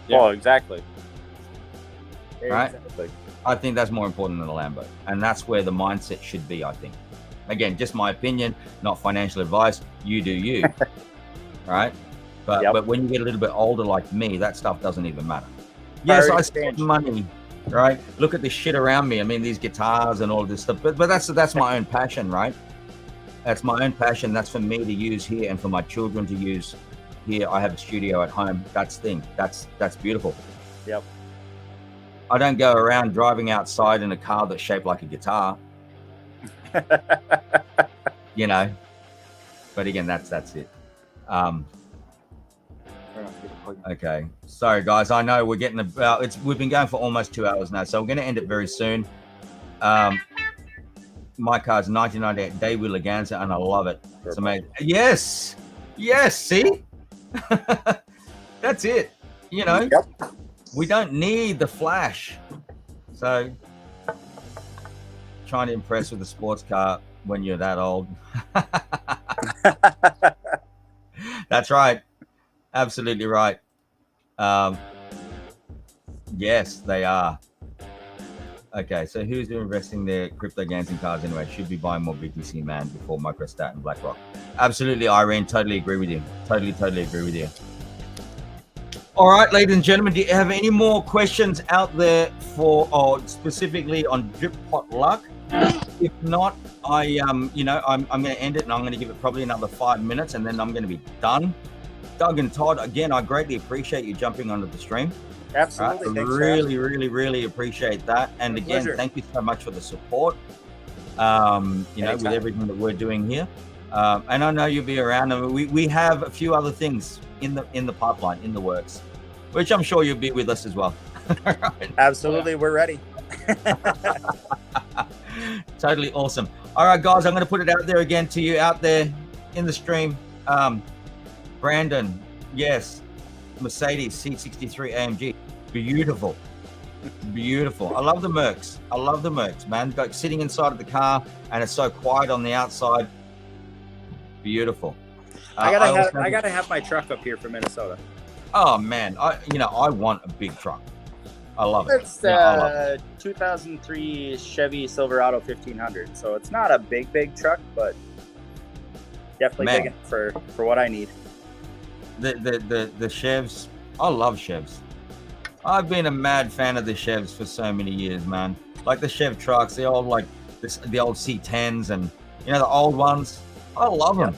Yeah. Well, exactly. Right? Exactly. I think that's more important than a Lambo. And that's where the mindset should be, I think. Again, just my opinion, not financial advice. You do you. Right? But when you get a little bit older like me, that stuff doesn't even matter. Yes, I spend money, right? Look at the shit around me. I mean, these guitars and all of this stuff. But that's my own passion, right? That's my own passion. That's for me to use here and for my children to use here. I have a studio at home. That's beautiful. Yep. I don't go around driving outside in a car that's shaped like a guitar. You know, but again, that's it. Okay, sorry guys, I know we're getting about we've been going for almost 2 hours now, so we're going to end it very soon. My car's 1998 Daewoo Leganza, and I love it. It's amazing. Yes, see. That's it. You know, we don't need the flash. So trying to impress with a sports car when you're that old. That's right. Absolutely right. Yes, they are. Okay, so who's investing their crypto gains in cars anyway? Should be buying more BTC, man, before MicroStat and BlackRock. Absolutely, Irene. Totally agree with you. Totally agree with you. All right, ladies and gentlemen, do you have any more questions out there for, or specifically on Drip Pot Luck? If not, I'm going to end it, and I'm going to give it probably another 5 minutes, and then I'm going to be done. Doug and Todd, again, I greatly appreciate you jumping onto the stream. Absolutely. Right? Really appreciate that. And My again, pleasure. thank you so much for the support. With everything that we're doing here. And I know you'll be around. And we have a few other things in the pipeline, in the works, which I'm sure you'll be with us as well. Right? Absolutely, we're ready. Totally awesome. All right, guys, I'm going to put it out there again to you out there in the stream. Brandon, yes, Mercedes C63 AMG, beautiful. I love the Mercs, man. Like sitting inside of the car, and it's so quiet on the outside. Beautiful. I gotta have my truck up here for Minnesota. Oh man, I want a big truck. I love it. It's a 2003 Chevy Silverado 1500, so it's not a big truck, but definitely big enough for what I need. The Chevs, I love Chevs. I've been a mad fan of the Chevs for so many years, man. Like the Chev trucks, the old the old C10s, and the old ones. I love them.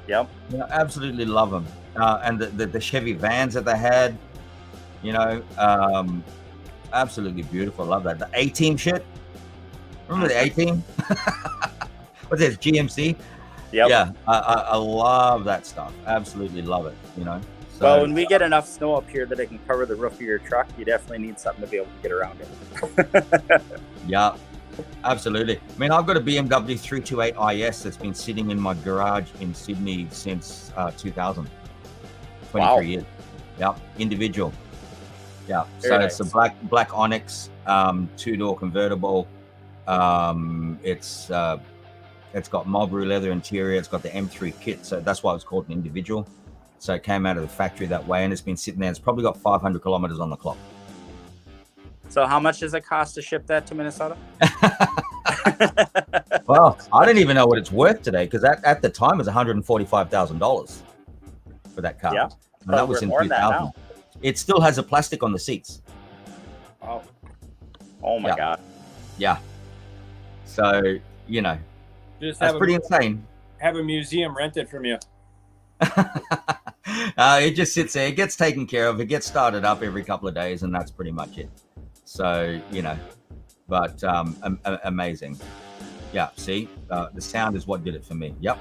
Yep. Absolutely love them. And the Chevy vans that they had, absolutely beautiful. Love that. The A-Team shit. Remember the A-Team? What's this? GMC? Yep. Yeah. I love that stuff. Absolutely love it. So, well, when we get enough snow up here that it can cover the roof of your truck, you definitely need something to be able to get around it. Yeah. Absolutely. I mean, I've got a BMW 328 IS that's been sitting in my garage in Sydney since 2000. 23 years. Yeah. Individual. Yeah. Very nice. It's a black Onyx, 2-door convertible. It's got Marlboro leather interior. It's got the M3 kit. So that's why it's called an individual. So it came out of the factory that way, and it's been sitting there. It's probably got 500 kilometers on the clock. So how much does it cost to ship that to Minnesota? Well, I don't even know what it's worth today, because at the time it was $145,000 for that car. Yeah, and that was in 2000. It still has a plastic on the seats. Oh my God. Yeah. So, Just that's pretty insane. Have a museum rented from you. It just sits there. It gets taken care of. It gets started up every couple of days, and that's pretty much it. So, but amazing. Yeah, see, the sound is what did it for me. Yep.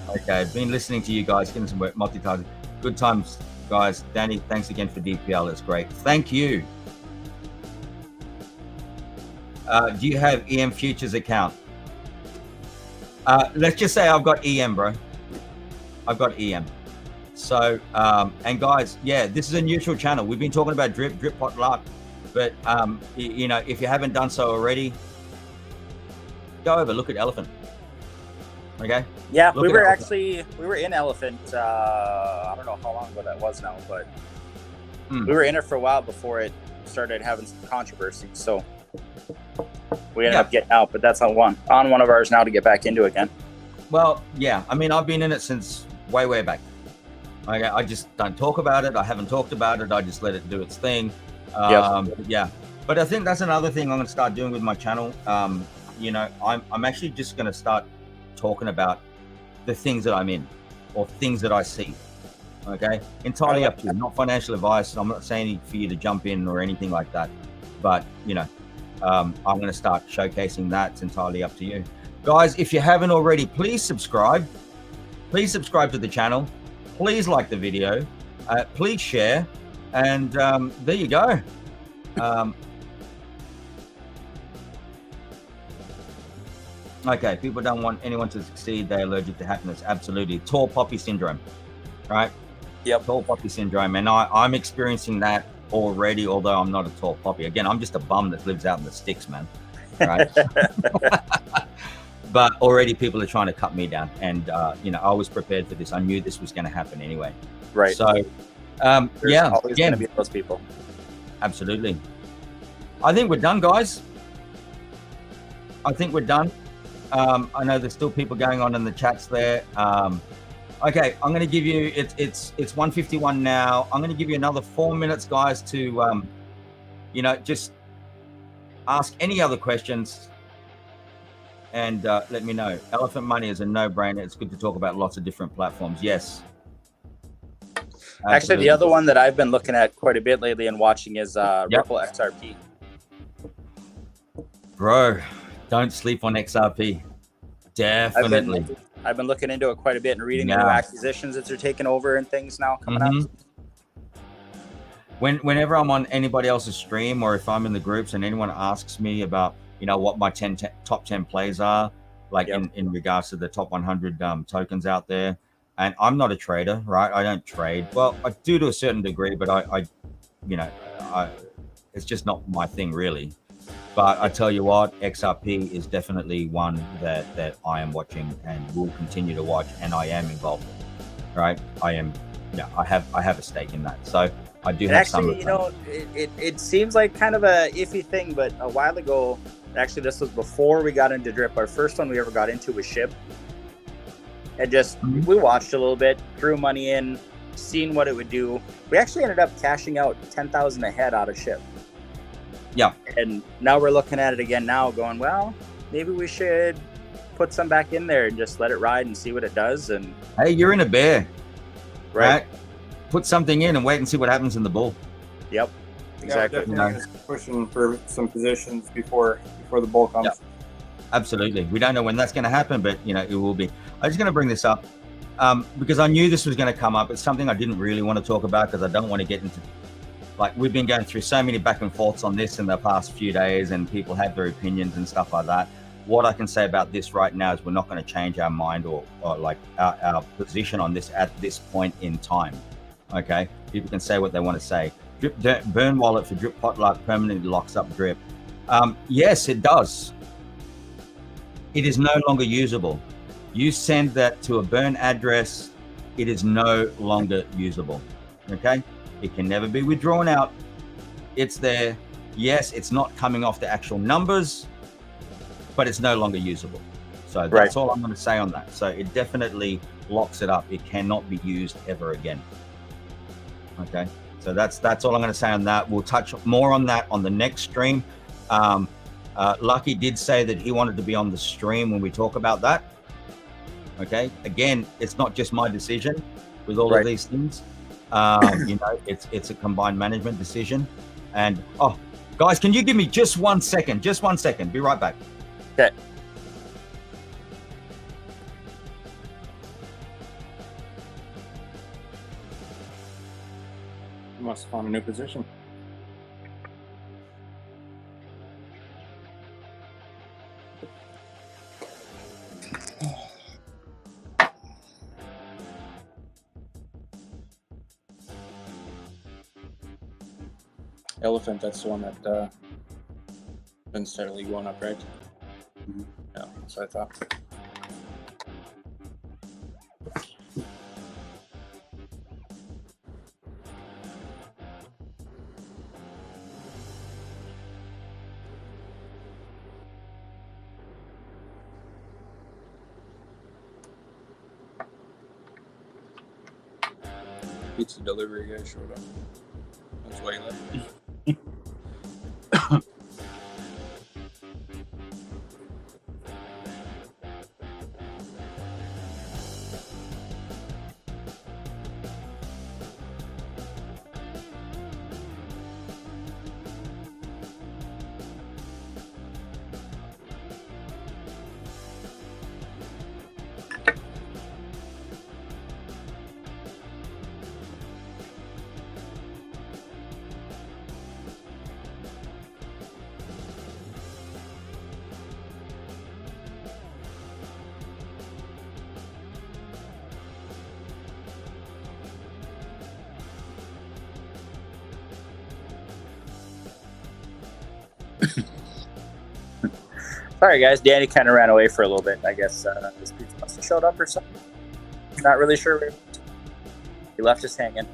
Okay, been listening to you guys, getting some work, multitasking. Good times, guys. Danny, thanks again for DPL. It's great. Thank you. Do you have EM Futures account? Let's just say I've got EM, bro. I've got EM. So, and guys, yeah, this is a neutral channel. We've been talking about drip pot luck, but if you haven't done so already, go over, look at Elephant. Okay. Yeah, we were in Elephant. I don't know how long ago that was now, but we were in it for a while before it started having some controversy. So we ended up getting out, but that's on one of ours now to get back into again. Well, yeah, I mean, I've been in it since way back. I just don't talk about it. I haven't talked about it. I just let it do its thing. Yeah, but I think that's another thing I'm going to start doing with my channel. I'm actually just going to start talking about the things that I'm in, or things that I see. Okay, entirely up to you. Not financial advice. I'm not saying for you to jump in or anything like that, but I'm going to start showcasing that. It's entirely up to you, guys. If you haven't already, please subscribe. Please subscribe to the channel. Please like the video. Please share, and there you go. Okay, people don't want anyone to succeed. They're allergic to happiness. Absolutely. Tall poppy syndrome, right? Yep. Tall poppy syndrome. And I'm experiencing that already, although I'm not a tall poppy. Again, I'm just a bum that lives out in the sticks, man. Right? But already people are trying to cut me down. And, I was prepared for this. I knew this was going to happen anyway. Right. So, There's always going to be those people. Absolutely. I think we're done, guys. I think we're done. I know there's still people going on in the chats there. Okay, I'm going to give you, it's 1:51 now. I'm going to give you another 4 minutes, guys, to, just ask any other questions and let me know. Elephant money is a no-brainer. It's good to talk about lots of different platforms. Yes. Absolutely. Actually, the other one that I've been looking at quite a bit lately and watching is Ripple XRP. Bro, don't sleep on XRP. Definitely. I've been looking into it quite a bit and reading the new acquisitions that they're taking over and things now coming up. Whenever I'm on anybody else's stream, or if I'm in the groups and anyone asks me about, what my top 10 plays are, like in regards to the top 100 tokens out there, and I'm not a trader, right? I don't trade. Well, I do to a certain degree, but I it's just not my thing really. But I tell you what, XRP is definitely one that I am watching and will continue to watch, and I am involved in, right? I have a stake in that. So I do have actually, some. It seems like kind of a iffy thing, but a while ago, actually this was before we got into Drip. Our first one we ever got into was SHIB. And just, we watched a little bit, threw money in, seen what it would do. We actually ended up cashing out 10,000 a head out of SHIB. Yeah. And now we're looking at it again now going, well, maybe we should put some back in there and just let it ride and see what it does. And hey, you're in a bear, right? Put something in and wait and see what happens in the bull. Yep, exactly. Yeah, just pushing for some positions before the bull comes. Yep. Absolutely. We don't know when that's going to happen, but it will be. I'm just going to bring this up because I knew this was going to come up. It's something I didn't really want to talk about because I don't want to get into, we've been going through so many back and forths on this in the past few days, and people have their opinions and stuff like that. What I can say about this right now is we're not going to change our mind or our position on this at this point in time. Okay, people can say what they want to say. Drip burn wallet for Drip Potluck permanently locks up Drip. Yes, it does. It is no longer usable. You send that to a burn address, it is no longer usable. Okay, it can never be withdrawn out. It's there. Yes, it's not coming off the actual numbers, but it's no longer usable. So that's all I'm going to say on that. So it definitely locks it up. It cannot be used ever again. Okay, so that's all I'm going to say on that. We'll touch more on that on the next stream. Lucky did say that he wanted to be on the stream when we talk about that. Okay, again, it's not just my decision with all of these things. It's a combined management decision. And guys, can you give me just 1 second? Just 1 second. Be right back. Okay. You must have found a new position. Elephant, that's the one that been steadily going up, right? Yeah, that's what I thought. Pizza delivery guy showed up. That's why he left. Sorry, guys. Danny kind of ran away for a little bit. I guess his pizza must have showed up or something. Not really sure. He left us hanging.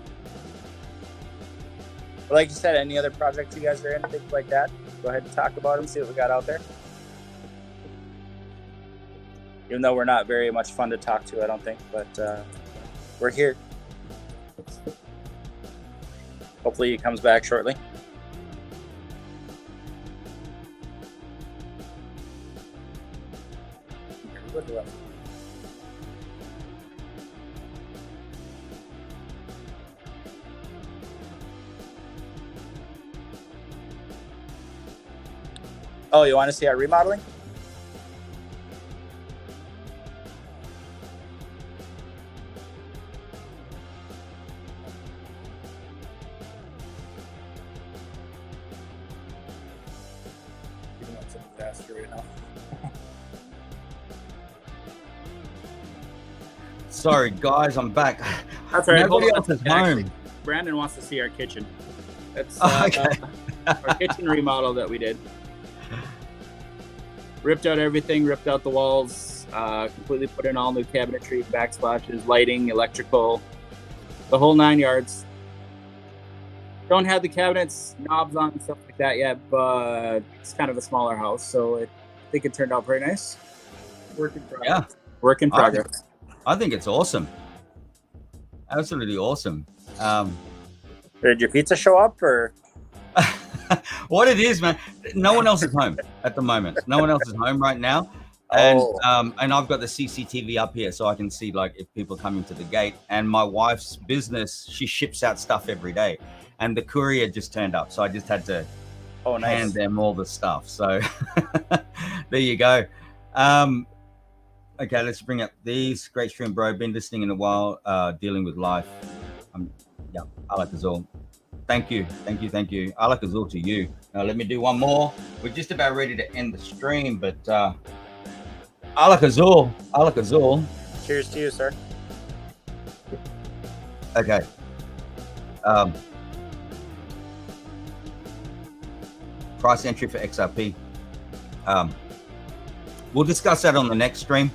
But like you said, any other projects you guys are in, things like that, go ahead and talk about them, see what we got out there. Even though we're not very much fun to talk to, I don't think, but we're here. Hopefully he comes back shortly. Oh, you want to see our remodeling? That's a disaster right now. Sorry, guys, I'm back. That's all right. Nobody Hold else on. is home. Actually, Brandon wants to see our kitchen. That's Okay. our kitchen remodel that we did. Ripped out everything, ripped out the walls, completely put in all new cabinetry, backsplashes, lighting, electrical, the whole 9 yards. Don't have the cabinets, knobs on, and stuff like that yet, but it's kind of a smaller house, so I think it turned out very nice. Work in progress. Yeah, Work in progress. I think it's awesome. Absolutely awesome. Did your pizza show up, or? What it is, man, no one else is home at the moment. No one else is home right now. And and I've got the CCTV up here so I can see like if people are coming to the gate. And my wife's business, she ships out stuff every day. And the courier just turned up. So I just had to hand them all the stuff. So there you go. Okay, let's bring up these. Great stream, bro. Been listening in a while, dealing with life. Yeah, Alak-Azul. Thank you. Alak-Azul to you. Now let me do one more. We're just about ready to end the stream, but Alak-Azul. Cheers to you, sir. Okay. Price entry for XRP. We'll discuss that on the next stream.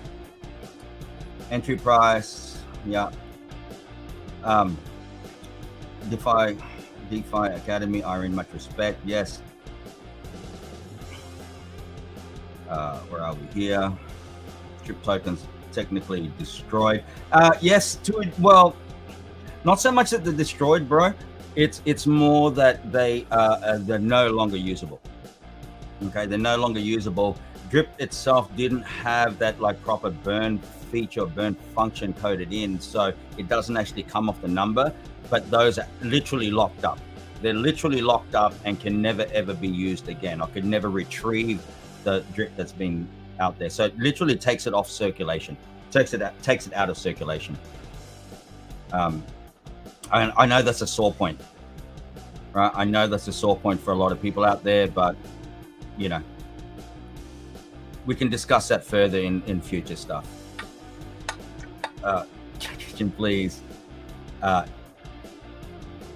Entry price, yeah. DeFi Academy are in much respect, yes. Where are we here? Strip tokens technically destroyed. Yes, well, not so much that they're destroyed, bro. It's more that they're no longer usable. Okay, they're no longer usable. Drip itself didn't have that like proper burn feature, burn function coded in, so it doesn't actually come off the number. But those are literally locked up. They're literally locked up and can never ever be used again. I could never retrieve the drip that's been out there. So it literally takes it off circulation, takes it out of circulation. I know that's a sore point, right? I know that's a sore point for a lot of people out there, but you know, we can discuss that further in future stuff. Question, please.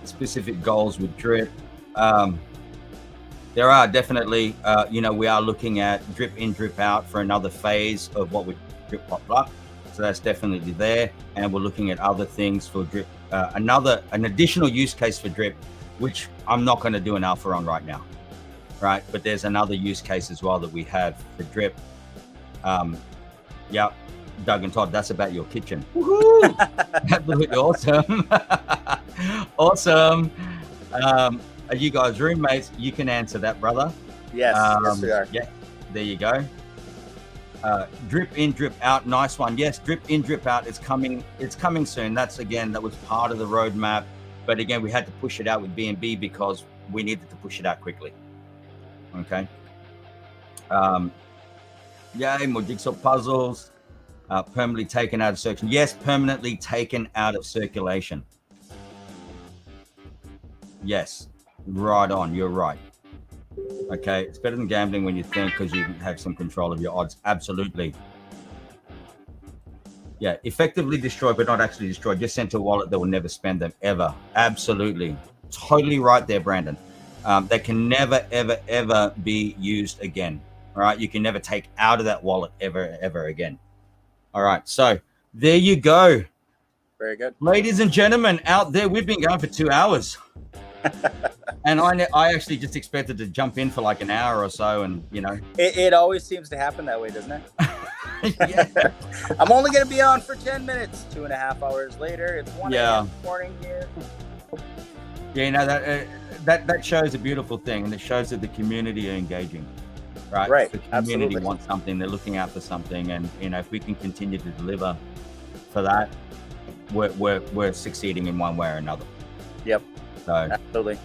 Specific goals with drip. There are definitely, we are looking at drip in, drip out for another phase of what we drip pop up. So that's definitely there. And we're looking at other things for drip, an additional use case for drip, which I'm not going to do an alpha on right now. Right. But there's another use case as well that we have for drip. Yeah. Doug and Todd, that's about your kitchen. Woohoo! Absolutely awesome. Awesome. Are you guys roommates? You can answer that, brother. Yes, yes we are. Yeah, there you go. Drip in, drip out. Nice one. Yes, drip in, drip out. It's coming soon. That was part of the roadmap. But again, we had to push it out with BNB because we needed to push it out quickly. Okay. Yay, more jigsaw puzzles. Permanently taken out of circulation. Yes, permanently taken out of circulation. Yes, right on. You're right. Okay, it's better than gambling when you think because you have some control of your odds. Absolutely. Yeah, effectively destroyed, but not actually destroyed. Just sent to a wallet that will never spend them ever. Absolutely. Totally right there, Brandon. that can never, ever, ever be used again. All right. You can never take out of that wallet ever again. All right. So there you go. Very good. Ladies and gentlemen out there, we've been going for 2 hours. And I actually just expected to jump in for like an hour or so, and it always seems to happen that way, doesn't it? Yeah. I'm only going to be on for 10 minutes. 2.5 hours later, it's 1 a.m. morning here. Yeah, that shows a beautiful thing, and it shows that the community are engaging. Right. The community Absolutely. wants something, they're looking out for something, and if we can continue to deliver for that, we're succeeding in one way or another. Yep. So absolutely.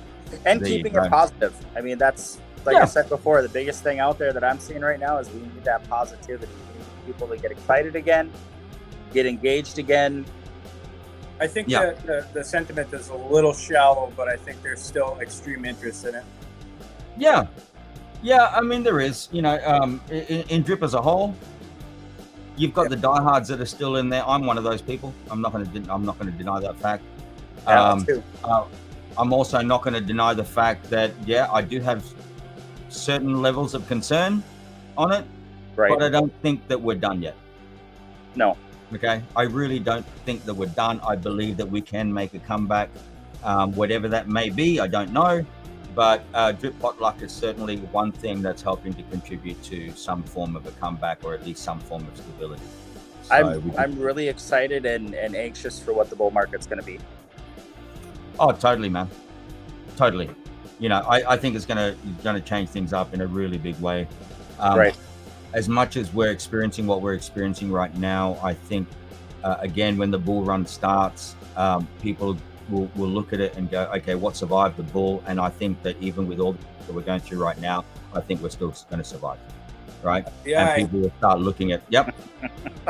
And there keeping you go. it positive. I mean, that's like I said before, the biggest thing out there that I'm seeing right now is we need that positivity. We need people to get excited again, get engaged again. I think the sentiment is a little shallow, but I think there's still extreme interest in it. Yeah. I mean, there is. In Drip as a whole, you've got the diehards that are still in there. I'm one of those people. I'm not going to deny that fact. I'm also not going to deny the fact that I do have certain levels of concern on it, but I don't think that we're done yet. No. Okay, I really don't think that we're done. I believe that we can make a comeback, whatever that may be. I don't know, but Drip Potluck is certainly one thing that's helping to contribute to some form of a comeback, or at least some form of stability. So I'm really excited and anxious for what the bull market's going to be. Oh, totally, man. Totally. I think it's gonna change things up in a really big way. As much as we're experiencing what we're experiencing right now, I think again, when the bull run starts, people will look at it and go, okay, what survived the bull? And I think that even with all that we're going through right now, I think we're still going to survive. Right? Yeah. And people will start looking at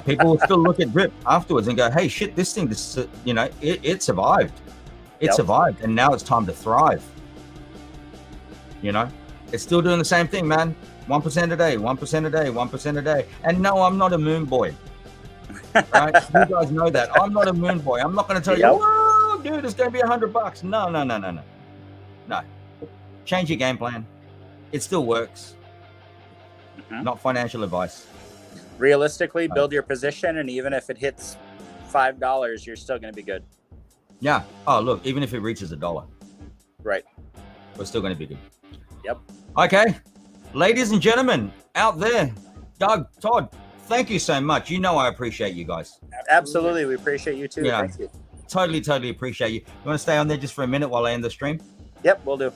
people will still look at Drip afterwards and go, hey, shit, this thing, it survived. It survived, and now it's time to thrive. It's still doing the same thing, man. 1% a day, 1% a day, 1% a day. And no, I'm not a moon boy. Right? You guys know that. I'm not a moon boy. I'm not going to tell you, whoa, dude, it's going to be $100. No. Change your game plan. It still works. Not financial advice. Realistically, build your position, and even if it hits $5, you're still going to be good. Yeah. Oh, look, even if it reaches $1. Right. We're still going to be good. Yep. Okay. Ladies and gentlemen out there, Doug, Todd, thank you so much. I appreciate you guys. Absolutely. We appreciate you too. Yeah. Thank you. Totally appreciate you. You want to stay on there just for a minute while I end the stream? Yep, we'll do.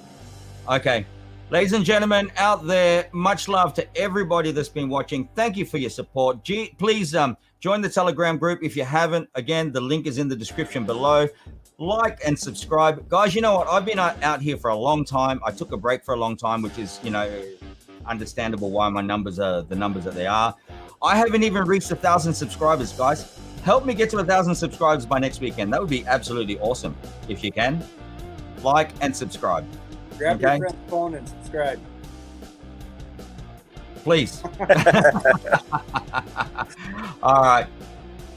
Okay. Ladies and gentlemen out there, much love to everybody that's been watching. Thank you for your support. Please join the Telegram group if you haven't. Again, the link is in the description below. Like and subscribe. Guys, you know what? I've been out here for a long time. I took a break for a long time, which is, understandable why my numbers are the numbers that they are. I haven't even reached 1,000 subscribers, guys. Help me get to 1,000 subscribers by next weekend. That would be absolutely awesome if you can. Like and subscribe. Grab your friend's phone and subscribe. Please. All right.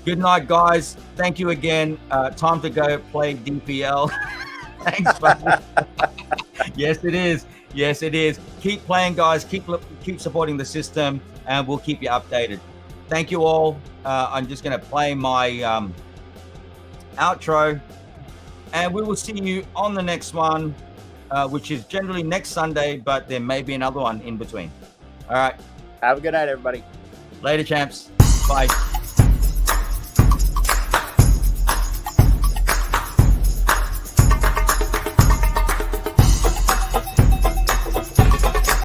Good night, guys. Thank you again. Time to go play DPL. Thanks, buddy. Yes, it is. Yes, it is. Keep playing, guys. Keep supporting the system, and we'll keep you updated. Thank you all. I'm just going to play my outro, and we will see you on the next one, which is generally next Sunday, but there may be another one in between. All right. Have a good night, everybody. Later, champs. Bye.